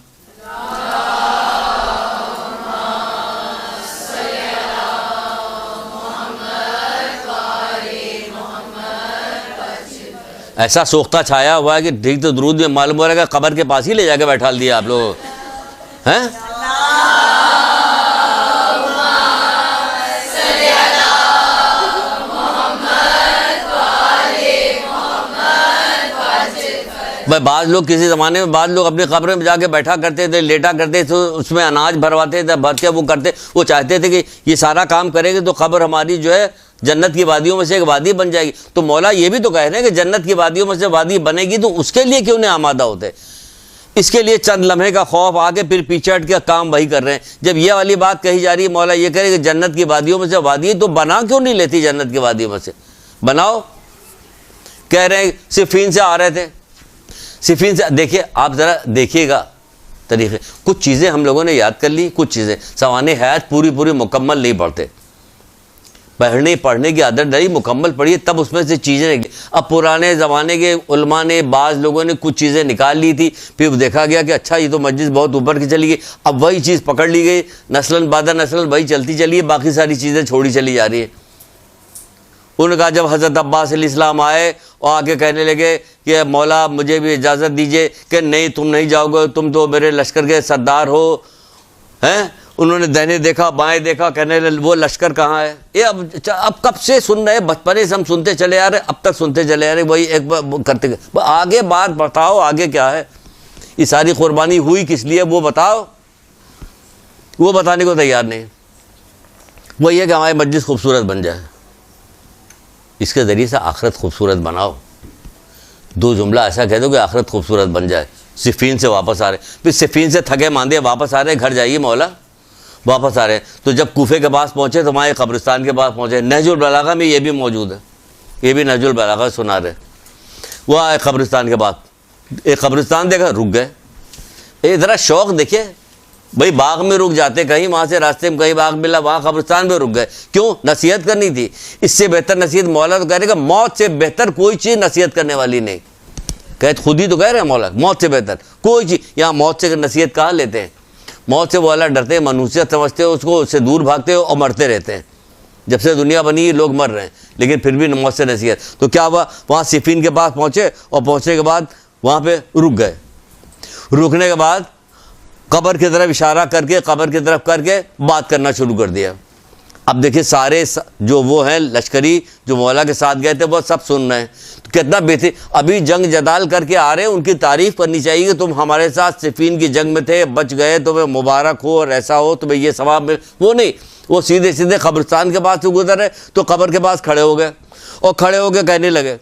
ایسا سوختہ چھایا ہوا ہے کہ ٹھیک تو درود میں معلوم ہو رہا ہے کہ قبر کے پاس ہی لے جا کے بیٹھا دیا آپ لوگ ہیں. بھائی بعض لوگ کسی زمانے میں بعض لوگ اپنی قبر میں جا کے بیٹھا کرتے تھے، لیٹا کرتے تھے، اس میں اناج بھرواتے تھے، بھر کے وہ کرتے، وہ چاہتے تھے کہ یہ سارا کام کریں گے تو قبر ہماری جو ہے جنت کی وادیوں میں سے ایک وادی بن جائے گی. تو مولا یہ بھی تو کہہ رہے ہیں کہ جنت کی وادیوں میں سے وادی بنے گی، تو اس کے لیے کیوں نہیں آمادہ ہوتے؟ اس کے لیے چند لمحے کا خوف آ کے پھر پیچھے ہٹ کے کام وہی کر رہے ہیں. جب یہ والی بات کہی جا رہی ہے، مولا یہ کہہ رہے کہ جنت کی وادیوں میں سے وادی ہے، تو بنا کیوں نہیں لیتی جنت کی وادیوں میں سے؟ بناؤ. کہہ رہے ہیں صفین سے آ رہے تھے، صفین سے دیکھیے، آپ ذرا دیکھیے گا طریقے. کچھ چیزیں ہم لوگوں نے یاد کر لی، کچھ چیزیں سوانح حیات پوری مکمل نہیں پڑھتے. پڑھنے کی عادت ڈالی، مکمل پڑھیے، تب اس میں سے چیزیں نکلی۔ اب پرانے زمانے کے علماء نے، بعض لوگوں نے کچھ چیزیں نکال لی تھی، پھر دیکھا گیا کہ اچھا یہ تو مجلس بہت اوپر کی چلی گئی، اب وہی چیز پکڑ لی گئی، نسلاً بعد نسل وہی چلتی چلی ہے، باقی ساری چیزیں چھوڑی چلی جا رہی ہیں۔ انہوں نے کہا جب حضرت عباس علیہ السلام آئے اور آ کے کہنے لگے کہ مولا مجھے بھی اجازت دیجیے، کہ نہیں تم نہیں جاؤ گے، تم تو میرے لشکر کے سردار ہو، ہیں؟ انہوں نے دہنے دیکھا بائیں دیکھا، کہنے لگے وہ لشکر کہاں ہے؟ یہ اب کب سے سن رہے، بچپنے سے ہم سنتے چلے آ رہے، اب تک سنتے چلے آ رہے، وہی ایک بار کرتے گئے۔ آگے بات بتاؤ، آگے کیا ہے؟ یہ ساری قربانی ہوئی کس لیے وہ بتاؤ، وہ بتانے کو تیار نہیں۔ وہ یہ کہ ہماری مجلس خوبصورت بن جائے، اس کے ذریعے سے آخرت خوبصورت بناؤ۔ دو جملہ ایسا کہہ دو کہ آخرت خوبصورت بن جائے۔ صفین سے واپس آ رہے، پھر صفین سے تھکے ماندے واپس آ رہے، گھر جائیے مولا، واپس آ رہے ہیں۔ تو جب کوفے کے پاس پہنچے تو وہاں ایک قبرستان کے پاس پہنچے، نہج البلاغہ میں یہ بھی موجود ہے، یہ بھی نہج البلاغہ سنا رہے۔ وہ آئے قبرستان کے بعد، ایک قبرستان دیکھا، رک گئے۔ ذرا شوق دیکھیے، بھائی باغ میں رک جاتے، کہیں وہاں سے راستے میں کہیں باغ ملا، وہاں قبرستان میں رک گئے، کیوں؟ نصیحت کرنی تھی۔ اس سے بہتر نصیحت، مولا تو کہہ رہے کہ موت سے بہتر کوئی چیز نصیحت کرنے والی نہیں، کہتے خود ہی تو کہہ رہے ہیں مولا، موت سے بہتر کوئی چیز۔ یہاں موت سے نصیحت کہاں لیتے ہیں؟ موت سے وہ اللہ ڈرتے ہیں، منحوسیت سمجھتے ہیں اس کو، اس سے دور بھاگتے ہو اور مرتے رہتے ہیں۔ جب سے دنیا بنی لوگ مر رہے ہیں، لیکن پھر بھی موت سے نصیحت۔ تو کیا ہوا؟ وہاں صفین کے پاس پہنچے، اور پہنچنے کے بعد وہاں پہ رک گئے۔ رکنے کے بعد قبر کی طرف اشارہ کر کے، قبر کی طرف کر کے بات کرنا شروع کر دیا۔ اب دیکھیں سارے جو وہ ہیں لشکری جو مولا کے ساتھ گئے تھے وہ سب سن رہے ہیں، تو کتنا بہتر، ابھی جنگ جدال کر کے آ رہے ہیں، ان کی تعریف کرنی چاہیے کہ تم ہمارے ساتھ صفین کی جنگ میں تھے، بچ گئے، تمہیں مبارک ہو اور ایسا ہو، تمہیں یہ ثواب مل۔ وہ نہیں، وہ سیدھے سیدھے قبرستان کے پاس سے گزر رہے تو قبر کے پاس کھڑے ہو گئے، اور کھڑے ہو کے کہنے لگے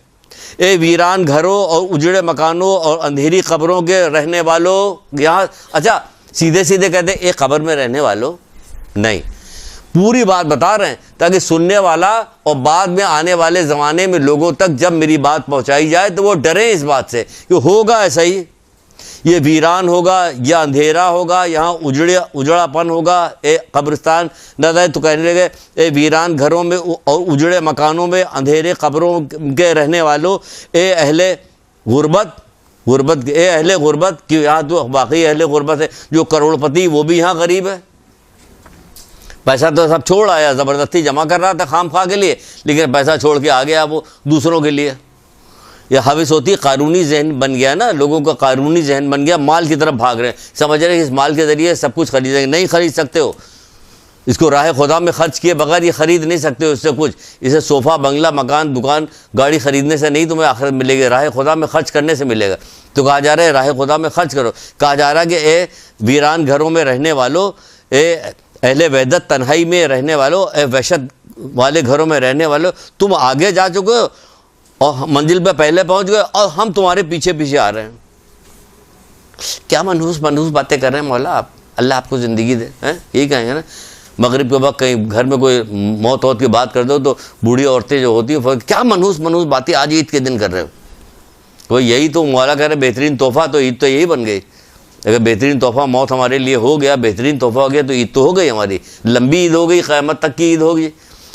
اے ویران گھروں اور اجڑے مکانوں اور اندھیری قبروں کے رہنے والوں۔ یہاں اچھا سیدھے سیدھے کہتے ایک قبر میں رہنے والوں نہیں، پوری بات بتا رہے ہیں تاکہ سننے والا اور بعد میں آنے والے زمانے میں لوگوں تک جب میری بات پہنچائی جائے تو وہ ڈریں اس بات سے کہ ہوگا ایسا ہی، یہ ویران ہوگا یا اندھیرا ہوگا، یہاں اجڑا پن ہوگا۔ اے قبرستان نہ تو کہنے لگے اے ویران گھروں میں اور اجڑے مکانوں میں اندھیرے قبروں کے رہنے والوں، اے اہل غربت، اے اہل غربت، کہ یہاں تو واقعی اہل غربت ہے، جو کروڑ پتی وہ بھی یہاں غریب ہے، پیسہ تو سب چھوڑ آیا، زبردستی جمع کر رہا تھا خام خواہ کے لیے، لیکن پیسہ چھوڑ کے آ گیا وہ دوسروں کے لیے۔ یہ حوث ہوتی، قارونی ذہن بن گیا نا، لوگوں کا قارونی ذہن بن گیا، مال کی طرف بھاگ رہے ہیں، سمجھ رہے ہیں کہ اس مال کے ذریعے سب کچھ خریدیں گے، نہیں خرید سکتے ہو اس کو، راہ خدا میں خرچ کیے بغیر یہ خرید نہیں سکتے ہو اس سے کچھ، اسے صوفہ بنگلہ مکان دکان گاڑی خریدنے سے نہیں تمہیں آخرت ملے گی، راہ خدا میں خرچ کرنے سے ملے گا۔ تو کہا جا رہا ہے راہ خدا میں خرچ کرو، کہا جا رہا ہے کہ اے ویران گھروں میں رہنے والوں، اے اہل وحدت تنہائی میں رہنے والوں، اے وحشت والے گھروں میں رہنے والوں، تم آگے جا چکے ہو اور منزل پہ پہلے پہنچ گئے اور ہم تمہارے پیچھے پیچھے آ رہے ہیں۔ کیا منحوس باتیں کر رہے ہیں مولا آپ، اللہ آپ کو زندگی دے، یہی کہیں گے نا۔ مغرب کے وقت کہیں گھر میں کوئی موت کی بات کر دو تو بوڑھی عورتیں جو ہوتی ہیں کیا منحوس باتیں آج عید کے دن کر رہے ہو، تو یہی تو مولا کہہ رہے بہترین تحفہ تو عید تو یہی بن گئی، اگر بہترین تحفہ موت ہمارے لیے ہو گیا، بہترین تحفہ ہو گیا تو عید تو ہو گئی، ہماری لمبی عید ہو گئی، قیامت تک کی عید ہوگی۔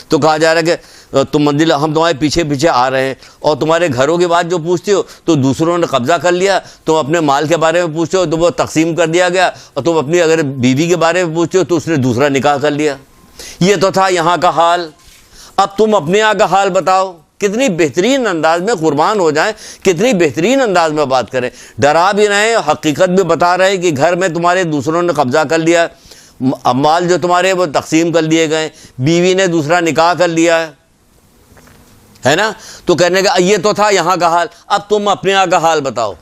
تو کہا جا رہا ہے کہ تم منزل ہم تمہارے پیچھے پیچھے آ رہے ہیں، اور تمہارے گھروں کی بات جو پوچھتے ہو تو دوسروں نے قبضہ کر لیا، تم اپنے مال کے بارے میں پوچھتے ہو تو وہ تقسیم کر دیا گیا، اور تم اپنی اگر بیوی کے بارے میں پوچھتے ہو تو اس نے دوسرا نکاح کر لیا۔ یہ تو تھا یہاں کا حال، اب تم اپنے یہاں کا حال بتاؤ۔ کتنی بہترین انداز میں قربان ہو جائیں، کتنی بہترین انداز میں بات کریں، ڈرا بھی رہے ہیں، حقیقت بھی بتا رہے ہیں کہ گھر میں تمہارے دوسروں نے قبضہ کر لیا، اموال جو تمہارے وہ تقسیم کر لیے گئے، بیوی نے دوسرا نکاح کر لیا ہے نا۔ تو کہنے کا یہ تو تھا یہاں کا حال، اب تم اپنے یہاں کا حال بتاؤ۔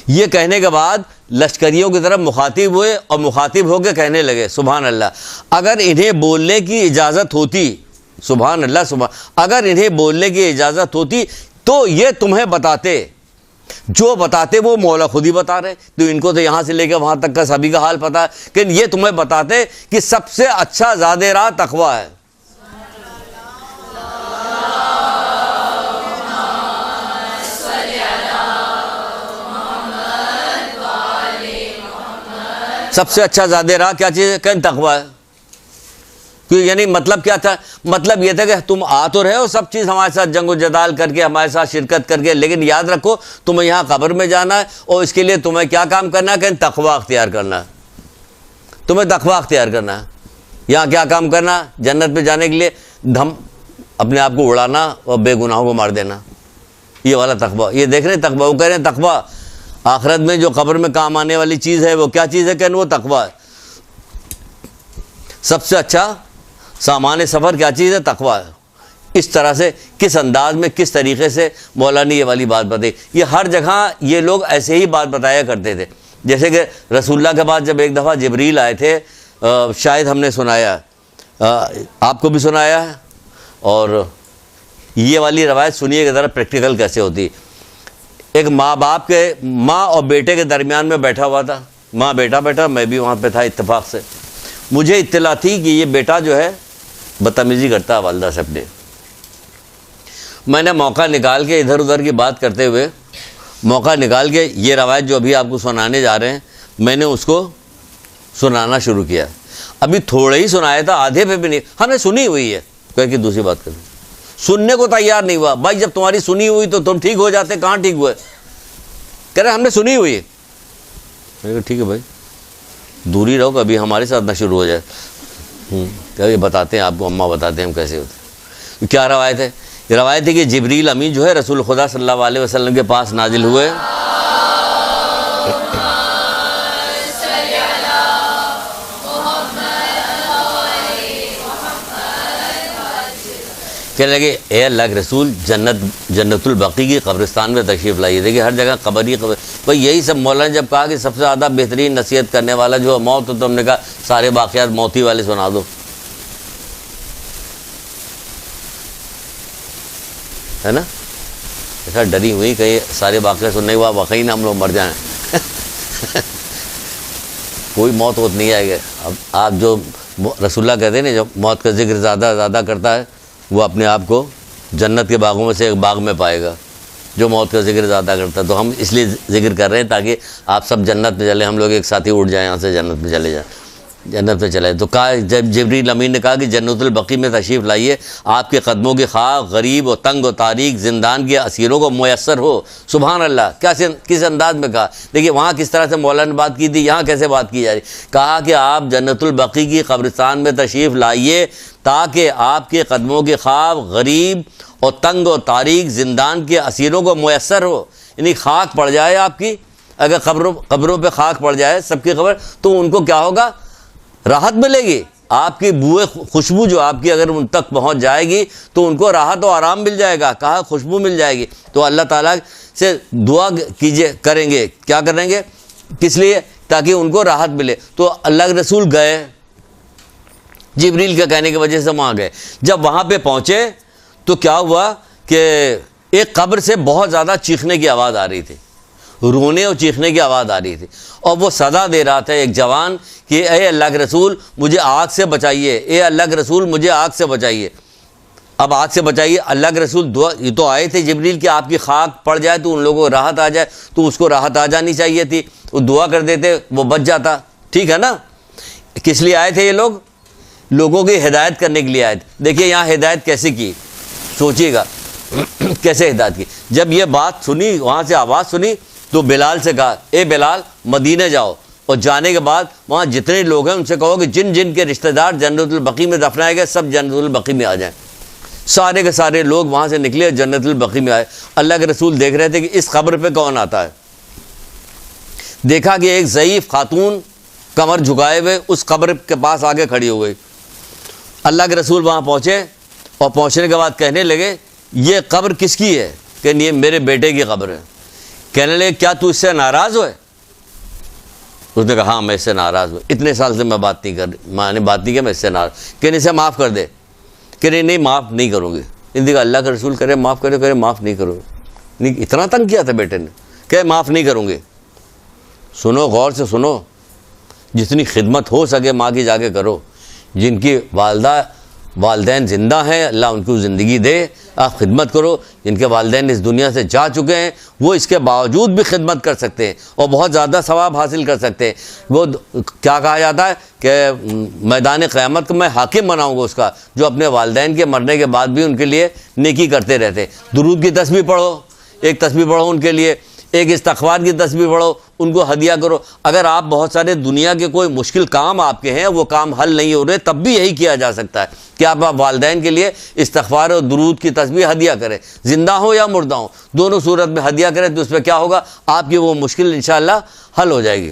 یہ کہنے کے بعد لشکریوں کی طرف مخاطب ہوئے اور مخاطب ہو کے کہنے لگے سبحان اللہ، اگر انہیں بولنے کی اجازت ہوتی، سبحان اللہ سبحان، اگر انہیں بولنے کی اجازت ہوتی تو یہ تمہیں بتاتے، جو بتاتے وہ مولا خود ہی بتا رہے، تو ان کو تو یہاں سے لے کے وہاں تک کا سبھی کا حال پتا ہے، کہ یہ تمہیں بتاتے کہ سب سے اچھا زاد راہ تقویٰ ہے۔ سب سے اچھا زاد راہ کیا چیز ہے؟ کہ تقویٰ ہے۔ کیوں یعنی مطلب کیا تھا؟ مطلب یہ تھا کہ تم آ تو رہے ہو سب چیز ہمارے ساتھ جنگ و جدال کر کے، ہمارے ساتھ شرکت کر کے، لیکن یاد رکھو تمہیں یہاں قبر میں جانا ہے، اور اس کے لیے تمہیں کیا کام کرنا ہے کہ تقویٰ اختیار کرنا ہے، تمہیں تقویٰ اختیار کرنا ہے۔ یہاں کیا کام کرنا؟ جنت میں جانے کے لیے دھم اپنے آپ کو اڑانا اور بے گناہوں کو مار دینا، یہ والا تقویٰ۔ یہ دیکھ رہے ہیں تقویٰ، وہ کہہ رہے ہیں تقویٰ آخرت میں جو قبر میں کام آنے والی چیز ہے وہ کیا چیز ہے؟ کہ وہ تقویٰ ہے۔ سب سے اچھا سامان سفر کیا چیز ہے؟ تقویٰ ہے۔ اس طرح سے کس انداز میں کس طریقے سے مولا نے یہ والی بات بتائی، یہ ہر جگہ یہ لوگ ایسے ہی بات بتایا کرتے تھے۔ جیسے کہ رسول اللہ کے بعد جب ایک دفعہ جبریل آئے تھے، شاید ہم نے سنایا، آپ کو بھی سنایا ہے، اور یہ والی روایت سنیے کہ ذرا پریکٹیکل کیسے ہوتی۔ ایک ماں باپ کے، ماں اور بیٹے کے درمیان میں بیٹھا ہوا تھا، ماں بیٹا بیٹھا، میں بھی وہاں پہ تھا اتفاق سے۔ مجھے اطلاع تھی کہ یہ بیٹا جو ہے بدتمیزی کرتا ہے والدہ سے اپنے۔ میں نے موقع نکال کے ادھر ادھر کی بات کرتے ہوئے موقع نکال کے یہ روایت جو ابھی آپ کو سنانے جا رہے ہیں میں نے اس کو سنانا شروع کیا۔ ابھی تھوڑے ہی سنایا تھا، آدھے پہ بھی نہیں، ہمیں سنی ہوئی ہے، کہہ کے دوسری بات کریں، سننے کو تیار نہیں ہوا۔ بھائی جب تمہاری سنی ہوئی تو تم ٹھیک ہو جاتے، کہاں ٹھیک ہوئے؟ کہہ رہے ہم نے سنی ہوئی ہے۔ میں نے کہا ٹھیک ہے بھائی دوری رہو، کبھی ہمارے ساتھ نہ شروع ہو جائے۔ کہ یہ بتاتے ہیں آپ کو، اماں بتاتے ہیں ہم کیسے ہوتے ہیں۔ کیا روایت ہے؟ یہ روایت ہے کہ جبریل امین جو ہے رسول خدا صلی اللہ علیہ وسلم کے پاس نازل ہوئے، کہنے لگے اے اللہ کے رسول جنت البقیع کی قبرستان میں تشریف لائیے۔ دیکھیے ہر جگہ قبر ہی قبر، بھائی یہی سب مولانا جب کہا کہ سب سے زیادہ بہترین نصیحت کرنے والا جو موت ہو، تو ہم نے کہا سارے واقعات موتی والے سنا دو، ہے نا؟ ایسا ڈری ہوئی کہ سارے واقعات سننے کے بعد واقعی نہ ہم لوگ مر جائیں۔ کوئی موت ہوت نہیں آئے گا۔ اب آپ جو رسول اللہ کہتے ہیں نا، جو موت کا ذکر زیادہ کرتا ہے وہ اپنے آپ کو جنت کے باغوں میں سے ایک باغ میں پائے گا، جو موت کا ذکر زیادہ کرتا ہے۔ تو ہم اس لیے ذکر کر رہے ہیں تاکہ آپ سب جنت میں چلیں، ہم لوگ ایک ساتھ ہی اٹھ جائیں یہاں سے، جنت میں چلے جائیں، جنت میں چلے۔ تو کہا جب جبریل امین نے کہا کہ جنت البقیع میں تشریف لائیے، آپ کے قدموں کی خاک غریب و تنگ و تاریک زندان کے اسیروں کو میسر ہو۔ سبحان اللہ، کس انداز میں کہا؟ دیکھیے وہاں کس طرح سے مولانا نے بات کی تھی، یہاں کیسے بات کی جا رہی۔ کہا کہ آپ جنت البقیع کی قبرستان میں تشریف لائیے تاکہ آپ کے قدموں کی خاک غریب اور تنگ و تاریک زندان کے اسیروں کو میسر ہو، یعنی خاک پڑ جائے آپ کی، اگر قبروں پہ خاک پڑ جائے سب کی قبر، تو ان کو کیا ہوگا؟ راحت ملے گی۔ آپ کی بوئے خوشبو جو آپ کی اگر ان تک پہنچ جائے گی تو ان کو راحت و آرام مل جائے گا، کہا خوشبو مل جائے گی۔ تو اللہ تعالیٰ سے دعا کریں گے، کیا کریں گے؟ کس لیے؟ تاکہ ان کو راحت ملے۔ تو اللہ کے رسول گئے، جبریل کے کہنے کی وجہ سے وہاں گئے۔ جب وہاں پہ پہنچے تو کیا ہوا کہ ایک قبر سے بہت زیادہ چیخنے کی آواز آ رہی تھی، رونے اور چیخنے کی آواز آ رہی تھی، اور وہ صدا دے رہا تھا ایک جوان کہ اے اللہ کے رسول مجھے آگ سے بچائیے، اے اللہ کے رسول مجھے آگ سے بچائیے۔ اب آگ سے بچائیے، اللہ کے رسول دعا، یہ تو آئے تھے جبریل کہ آپ کی خاک پڑ جائے تو ان لوگوں کو راحت آ جائے، تو اس کو راحت آ جانی چاہیے تھی، وہ دعا کر دیتے وہ بچ جاتا، ٹھیک ہے نا؟ کس لیے آئے تھے یہ لوگ؟ لوگوں کی ہدایت کرنے کے لیے آئے تھے۔ دیکھیے یہاں ہدایت کیسے کی، سوچیے گا کیسے ہدایت کی۔ جب یہ بات سنی، وہاں سے آواز سنی، تو بلال سے کہا اے بلال مدینہ جاؤ، اور جانے کے بعد وہاں جتنے لوگ ہیں ان سے کہو کہ جن جن کے رشتہ دار جنت البقیع میں دفنائے گئے سب جنت البقیع میں آ جائیں۔ سارے کے سارے لوگ وہاں سے نکلے، جنت البقیع میں آئے۔ اللہ کے رسول دیکھ رہے تھے کہ اس قبر پہ کون آتا ہے۔ دیکھا کہ ایک ضعیف خاتون کمر جھکائے ہوئے اس قبر کے پاس آگے کھڑی ہو گئی۔ اللہ کے رسول وہاں پہنچے، اور پہنچنے کے بعد کہنے لگے یہ قبر کس کی ہے؟ کہ یہ میرے بیٹے کی قبر ہے۔ کہنے لگے کیا تو اس سے ناراض ہوئے؟ اس نے کہا ہاں میں اس سے ناراض ہوں، اتنے سال سے میں بات نہیں کر رہی، میں نے بات نہیں کی، میں اس سے ناراض۔ کہ اسے معاف کر دے۔ کہ نہیں معاف نہیں کروں گی۔ ان نے کہا اللہ کا رسول کرے معاف کرے، کرے معاف نہیں کروں گی۔ نہیں اتنا تنگ کیا تھا بیٹے نے، کہ معاف نہیں کروں گی۔ سنو غور سے سنو، جتنی خدمت ہو سکے ماں کی جا کے کرو۔ جن کی والدہ والدین زندہ ہیں، اللہ ان کو زندگی دے، آپ خدمت کرو. جن کے والدین اس دنیا سے جا چکے ہیں وہ اس کے باوجود بھی خدمت کر سکتے ہیں اور بہت زیادہ ثواب حاصل کر سکتے ہیں. وہ کیا کہا جاتا ہے کہ میدان قیامت کو میں حاکم بناؤں گا اس کا، جو اپنے والدین کے مرنے کے بعد بھی ان کے لیے نیکی کرتے رہتے ہیں. درود کی تسبیح پڑھو، ایک تسبیح پڑھو ان کے لیے، ایک استغفار کی تسبیح پڑھو، ان کو ہدیہ کرو. اگر آپ بہت سارے دنیا کے کوئی مشکل کام آپ کے ہیں، وہ کام حل نہیں ہو رہے، تب بھی یہی کیا جا سکتا ہے کہ آپ والدین کے لیے استغفار اور درود کی تسبیح ہدیہ کریں، زندہ ہو یا مردہ ہو، دونوں صورت میں ہدیہ کریں. تو اس پہ کیا ہوگا، آپ کی وہ مشکل انشاءاللہ حل ہو جائے گی.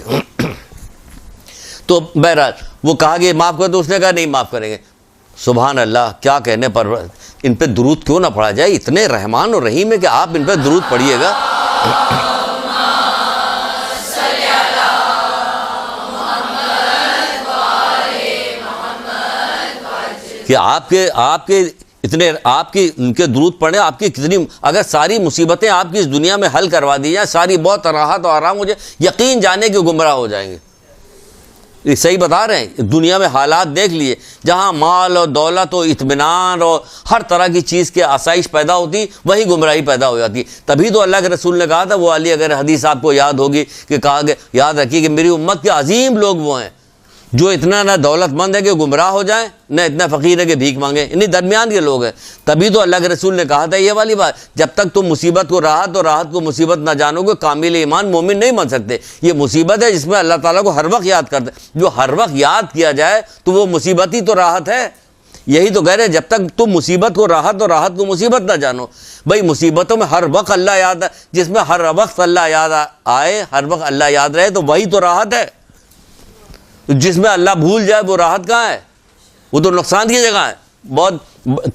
تو بہرحال وہ کہا کہ معاف کر دو، اس نے کہا نہیں معاف کریں گے. سبحان اللہ، کیا کہنے پر ان پہ درود کیوں نہ پڑھا جائے، اتنے رحمان اور رحیم ہے کہ آپ ان پہ درود پڑھیے گا. کہ آپ کے اتنے آپ کی ان کے درود پڑھیں، آپ کی کتنی، اگر ساری مصیبتیں آپ کی اس دنیا میں حل کروا دی جائیں، ساری بہت راحت اور آرام ہو جائے، یقین جانے کہ گمراہ ہو جائیں گے. یہ صحیح بتا رہے ہیں. دنیا میں حالات دیکھ لیے، جہاں مال اور دولت اور اطمینان اور ہر طرح کی چیز کے آسائش پیدا ہوتی، وہی گمراہی پیدا ہو جاتی. تبھی تو اللہ کے رسول نے کہا تھا، وہ والی اگر حدیث آپ کو یاد ہوگی کہ کہا کہ یاد رکھیے کہ میری امت کے عظیم لوگ وہ ہیں جو اتنا نہ دولت مند ہے کہ گمراہ ہو جائیں، نہ اتنا فقیر ہے کہ بھیک مانگیں، انہیں درمیان کے لوگ ہیں. تبھی تو اللہ کے رسول نے کہا تھا یہ والی بات، جب تک تم مصیبت کو راحت اور راحت کو مصیبت نہ جانو گے، کامل ایمان مومن نہیں بن سکتے. یہ مصیبت ہے جس میں اللہ تعالیٰ کو ہر وقت یاد کرتے، جو ہر وقت یاد کیا جائے تو وہ مصیبت ہی تو راحت ہے. یہی تو کہہ رہے ہیں، جب تک تم مصیبت کو راحت اور راحت کو مصیبت نہ جانو. بھائی مصیبتوں میں ہر وقت اللہ یاد ہے، جس میں ہر وقت اللہ یاد آئے، ہر وقت اللہ یاد رہے، تو وہی تو راحت ہے. جس میں اللہ بھول جائے وہ راحت کہاں ہے، وہ تو نقصان کی جگہ ہے. بہت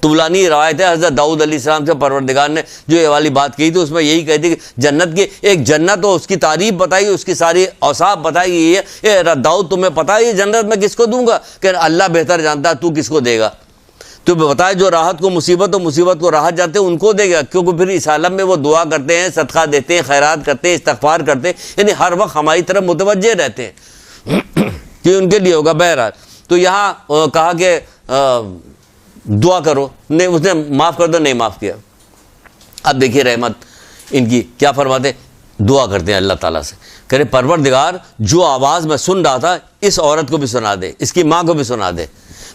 طولانی روایت ہے، حضرت داؤد علیہ السلام سے پروردگار نے جو یہ والی بات کہی تھی، اس میں یہی کہی تھی کہ جنت کی ایک جنت ہو، اس کی تعریف بتائی، اس کی ساری اوصاف بتائی. یہ داؤد تمہیں پتا ہے یہ جنت میں کس کو دوں گا؟ کہ اللہ بہتر جانتا ہے، تو کس کو دے گا. تو بتائے جو راحت کو مصیبت اور مصیبت کو راحت جانتے ہیں ان کو دے گا، کیونکہ پھر اس عالم میں وہ دعا کرتے ہیں، صدقہ دیتے ہیں، خیرات کرتے ہیں، استغفار کرتے ہیں، یعنی ہر وقت ہماری طرف متوجہ رہتے ہیں کہ ان کے لیے ہوگا. بہرحال تو یہاں کہا کہ دعا کرو، نہیں اس نے معاف کر دو، نہیں معاف کیا. اب دیکھیے رحمت ان کی کیا فرماتے، دعا کرتے ہیں اللہ تعالیٰ سے، کرے پروردگار جو آواز میں سن رہا تھا اس عورت کو بھی سنا دے، اس کی ماں کو بھی سنا دے.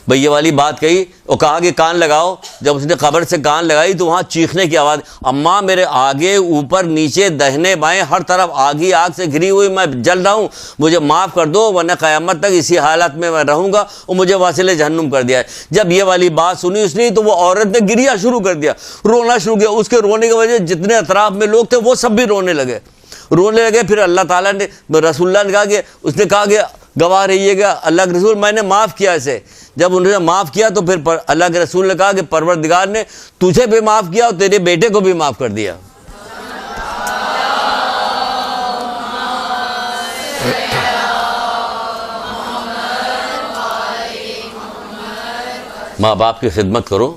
بھئی یہ والی بات کہی اور کہا کہ کان لگاؤ. جب اس نے قبر سے کان لگائی تو وہاں چیخنے کی آواز، اماں میرے آگے اوپر نیچے دہنے بائیں ہر طرف آگ ہی آگ سے گھری ہوئی، میں جل رہا ہوں، مجھے معاف کر دو ورنہ قیامت تک اسی حالت میں رہوں گا، اور مجھے واصل جہنم کر دیا ہے. جب یہ والی بات سنی اس نے تو وہ عورت نے گریا شروع کر دیا، رونا شروع کیا. اس کے رونے کی وجہ جتنے اطراف میں لوگ تھے وہ سب بھی رونے لگے. پھر اللہ تعالیٰ نے رسول اللہ نے کہا کہ اس نے کہا کہ گواہ رہیے گا اللہ کے رسول میں نے معاف کیا اسے. جب انہوں نے معاف کیا تو پھر اللہ کے رسول نے کہا کہ پروردگار نے تجھے بھی معاف کیا اور تیرے بیٹے کو بھی معاف کر دیا. ماں باپ کی خدمت کرو،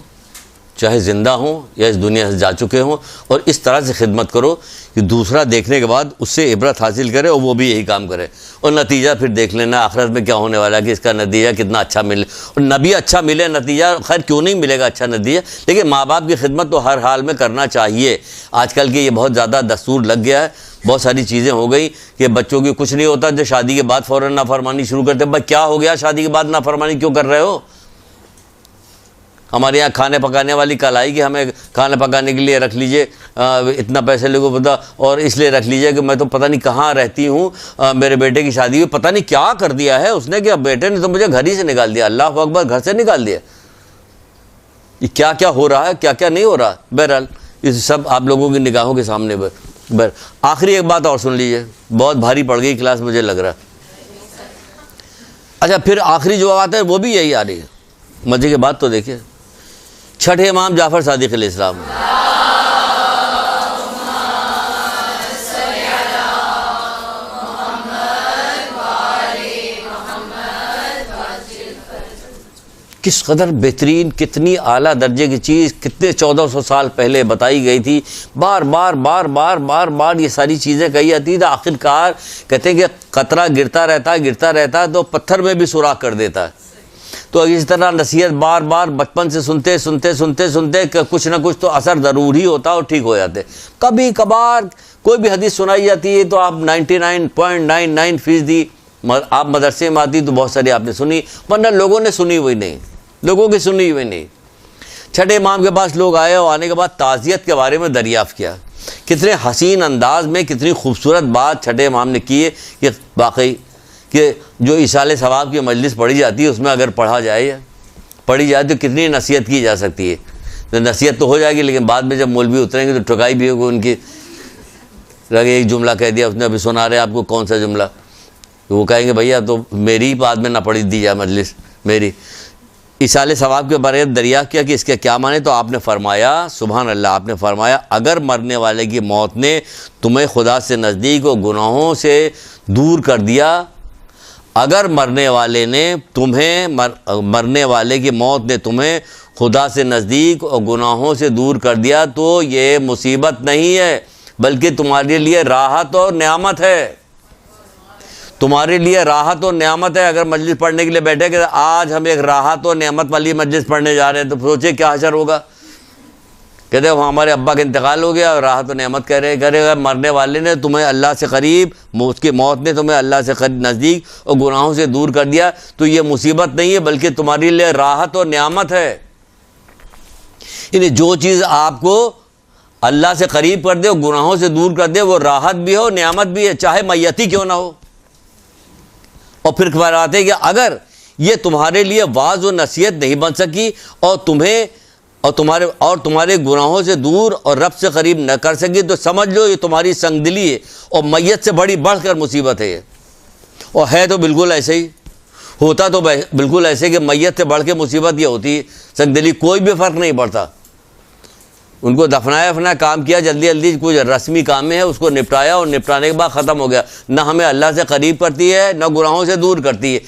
چاہے زندہ ہوں یا اس دنیا سے جا چکے ہوں، اور اس طرح سے خدمت کرو کہ دوسرا دیکھنے کے بعد اس سے عبرت حاصل کرے اور وہ بھی یہی کام کرے. اور نتیجہ پھر دیکھ لینا آخرت میں کیا ہونے والا ہے کہ اس کا نتیجہ کتنا اچھا ملے. اور نبی اچھا ملے نتیجہ، خیر کیوں نہیں ملے گا اچھا نتیجہ، لیکن ماں باپ کی خدمت تو ہر حال میں کرنا چاہیے. آج کل کے یہ بہت زیادہ دستور لگ گیا ہے، بہت ساری چیزیں ہو گئی کہ بچوں کی کچھ نہیں ہوتا، جو شادی کے بعد فوراً نافرمانی شروع کرتے. بھائی کیا ہو گیا، شادی کے بعد نافرمانی کیوں کر رہے ہو؟ ہمارے یہاں کھانے پکانے والی کل آئی کہ ہمیں کھانا پکانے کے لیے رکھ لیجئے، اتنا پیسے لے کو پتا، اور اس لیے رکھ لیجئے کہ میں تو پتہ نہیں کہاں رہتی ہوں، میرے بیٹے کی شادی ہوئی، پتہ نہیں کیا کر دیا ہے اس نے کہ بیٹے نے تو مجھے گھر ہی سے نکال دیا. اللہ اکبر، گھر سے نکال دیا. یہ کیا کیا ہو رہا ہے، کیا کیا نہیں ہو رہا. بہرحال یہ سب آپ لوگوں کی نگاہوں کے سامنے. آخری ایک بات اور سن لیجئے، بہت بھاری پڑ گئی کلاس مجھے لگ رہا. اچھا پھر آخری جو بات ہے وہ بھی یہی آ رہی ہے. مزے کی بات تو دیکھیے، چھٹے امام جعفر صادق علیہ السلام، کس قدر بہترین، کتنی اعلیٰ درجے کی چیز، کتنے 1400 سال پہلے بتائی گئی تھی. بار بار بار بار بار بار یہ ساری چیزیں کہی جاتی تھی. آخر کار کہتے ہیں کہ قطرہ گرتا رہتا ہے تو پتھر میں بھی سوراخ کر دیتا ہے. تو اس طرح نصیحت بار بار بچپن سے سنتے سنتے سنتے سنتے کہ کچھ نہ کچھ تو اثر ضرور ہی ہوتا اور ٹھیک ہو جاتے. کبھی کبھار کوئی بھی حدیث سنائی جاتی ہے تو آپ 99.99% آپ مدرسے میں آتی تو بہت ساری آپ نے سنی, ورنہ لوگوں نے سنی ہوئی نہیں, لوگوں کی سنی ہوئی نہیں. چھٹے امام کے پاس لوگ آئے اور آنے کے بعد تعزیت کے بارے میں دریافت کیا. کتنے حسین انداز میں کتنی خوبصورت بات چھٹے امام نے کی ہے کہ واقعی کہ جو ایصال ثواب کی مجلس پڑھی جاتی ہے اس میں اگر پڑھی جائے تو کتنی نصیحت کی جا سکتی ہے. تو نصیحت تو ہو جائے گی, لیکن بعد میں جب مولوی اتریں گے تو ٹھکائی بھی ہوگی ان کی. ایک جملہ کہہ دیا اس نے, ابھی سنا رہے آپ کو کون سا جملہ, وہ کہیں گے بھیا تو میری بعد میں نہ پڑھی دی جائے مجلس میری. ایصال ثواب کے بارے میں دریافت کیا کہ اس کے کیا معنی, تو آپ نے فرمایا سبحان اللہ, آپ نے فرمایا اگر مرنے والے کی موت نے تمہیں خدا سے نزدیک اور گناہوں سے دور کر دیا, اگر مرنے والے کی موت نے تمہیں خدا سے نزدیک اور گناہوں سے دور کر دیا تو یہ مصیبت نہیں ہے بلکہ تمہارے لیے راحت اور نعمت ہے. تمہارے لیے راحت اور نعمت ہے. اگر مجلس پڑھنے کے لیے بیٹھے کہ آج ہم ایک راحت اور نعمت والی مجلس پڑھنے جا رہے ہیں تو سوچے کیا حشر ہوگا. کہتے ہیں ہمارے ابا کا انتقال ہو گیا اور راحت و نعمت کہہ رہے ہیں, مرنے والے نے تمہیں اللہ سے قریب, اس کی موت نے تمہیں اللہ سے قریب نزدیک اور گناہوں سے دور کر دیا تو یہ مصیبت نہیں ہے بلکہ تمہارے لیے راحت اور نعمت ہے. یعنی جو چیز آپ کو اللہ سے قریب کر دے اور گناہوں سے دور کر دے وہ راحت بھی ہو نعمت بھی ہے, چاہے میت ہی کیوں نہ ہو. اور پھر فرماتے ہیں کہ اگر یہ تمہارے لیے واعظ و نصیحت نہیں بن سکی اور تمہارے گناہوں سے دور اور رب سے قریب نہ کر سکی تو سمجھ لو یہ تمہاری سنگ دلی ہے اور میت سے بڑھ کر مصیبت ہے. اور ہے تو بالکل ایسے ہی, ہوتا تو بالکل ایسے کہ میت سے بڑھ کے مصیبت یہ ہوتی ہے. سنگ دلی کوئی بھی فرق نہیں پڑتا. ان کو دفنایا کام کیا, جلدی کچھ رسمی کام ہے اس کو نپٹایا اور نپٹانے کے بعد ختم ہو گیا. نہ ہمیں اللہ سے قریب کرتی ہے نہ گناہوں سے دور کرتی ہے,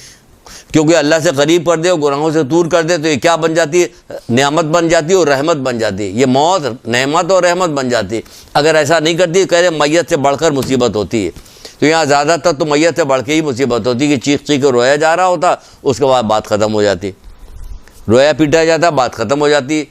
کیونکہ اللہ سے قریب کر دے اور گناہوں سے دور کر دے تو یہ کیا بن جاتی ہے, نعمت بن جاتی ہے اور رحمت بن جاتی ہے. یہ موت نعمت اور رحمت بن جاتی ہے. اگر ایسا نہیں کرتی کہہ رہے میت سے بڑھ کر مصیبت ہوتی ہے, تو یہاں زیادہ تر تو میت سے بڑھ کے ہی مصیبت ہوتی ہے کہ چیخ کے رویا جا رہا ہوتا, اس کے بعد بات ختم ہو جاتی, رویا پیٹا جاتا, بات ختم ہو جاتی.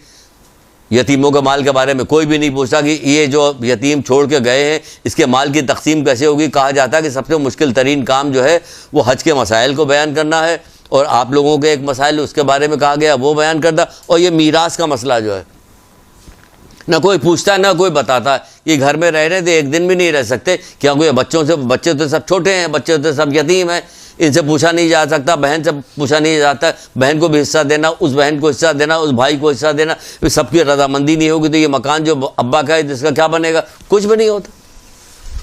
یتیموں کے مال کے بارے میں کوئی بھی نہیں پوچھتا کہ یہ جو یتیم چھوڑ کے گئے ہیں اس کے مال کی تقسیم کیسے ہوگی. کہا جاتا ہے کہ سب سے مشکل ترین کام جو ہے وہ حج کے مسائل کو بیان کرنا ہے, اور آپ لوگوں کے ایک مسائل اس کے بارے میں کہا گیا وہ بیان کرتا, اور یہ میراث کا مسئلہ جو ہے نہ کوئی پوچھتا ہے نہ کوئی بتاتا ہے. یہ گھر میں رہ رہے تھے ایک دن بھی نہیں رہ سکتے کیونکہ بچے تو سب چھوٹے ہیں, بچے تو سب یتیم ہیں, ان سے پوچھا نہیں جا سکتا, بہن سے پوچھا نہیں جاتا, بہن کو بھی حصہ دینا, اس بہن کو حصہ دینا, اس بھائی کو حصہ دینا, سب کی رضامندی نہیں ہوگی تو یہ مکان جو ابا کا ہے جس کا کیا بنے گا, کچھ بھی نہیں ہوتا.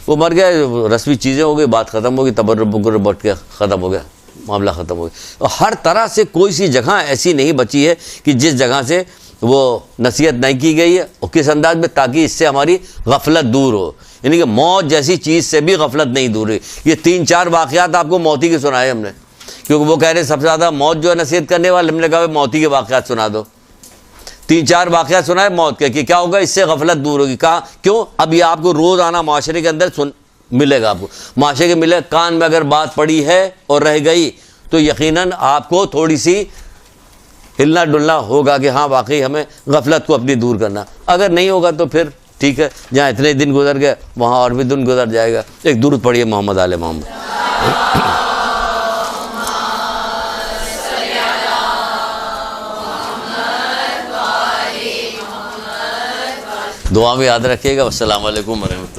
وہ مر گیا, رسمی چیزیں ہو گئی, بات ختم ہو گئی, تبرک بٹ کے ختم ہو گیا, معاملہ ختم ہو گیا. ہر طرح سے کوئی سی جگہ ایسی نہیں بچی ہے کہ جس جگہ سے وہ نصیحت نہیں کی گئی ہے, اور کس انداز میں, تاکہ اس سے ہماری غفلت دور ہو. یعنی کہ موت جیسی چیز سے بھی غفلت نہیں دور ہے. یہ 3-4 واقعات آپ کو موتی کے سنائے ہم نے, کیونکہ وہ کہہ رہے سب سے زیادہ موت جو ہے نصیحت کرنے والے, ہم نے کہا موتی کے واقعات سنا دو. 3-4 واقعات سنائے موت کے کہ کیا ہوگا, اس سے غفلت دور ہوگی. کہا کیوں, اب یہ آپ کو روز آنا معاشرے کے اندر ملے گا, آپ کو معاشرے کے ملے, کان میں اگر بات پڑی ہے اور رہ گئی تو یقیناً آپ کو تھوڑی سی ہلنا ڈلنا ہوگا کہ ہاں واقعی ہمیں غفلت کو اپنی دور کرنا. اگر نہیں ہوگا تو پھر ٹھیک ہے, جہاں اتنے دن گزر گئے وہاں اور بھی دن گزر جائے گا. ایک درود پڑھیے محمد آل محمد. دعا میں یاد رکھیے گا. السلام علیکم ورحمۃ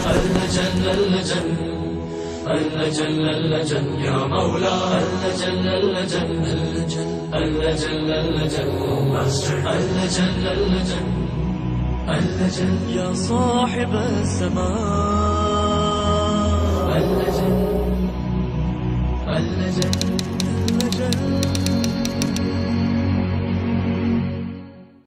اللجن يا صاحب السماء اللجن اللجن اللجن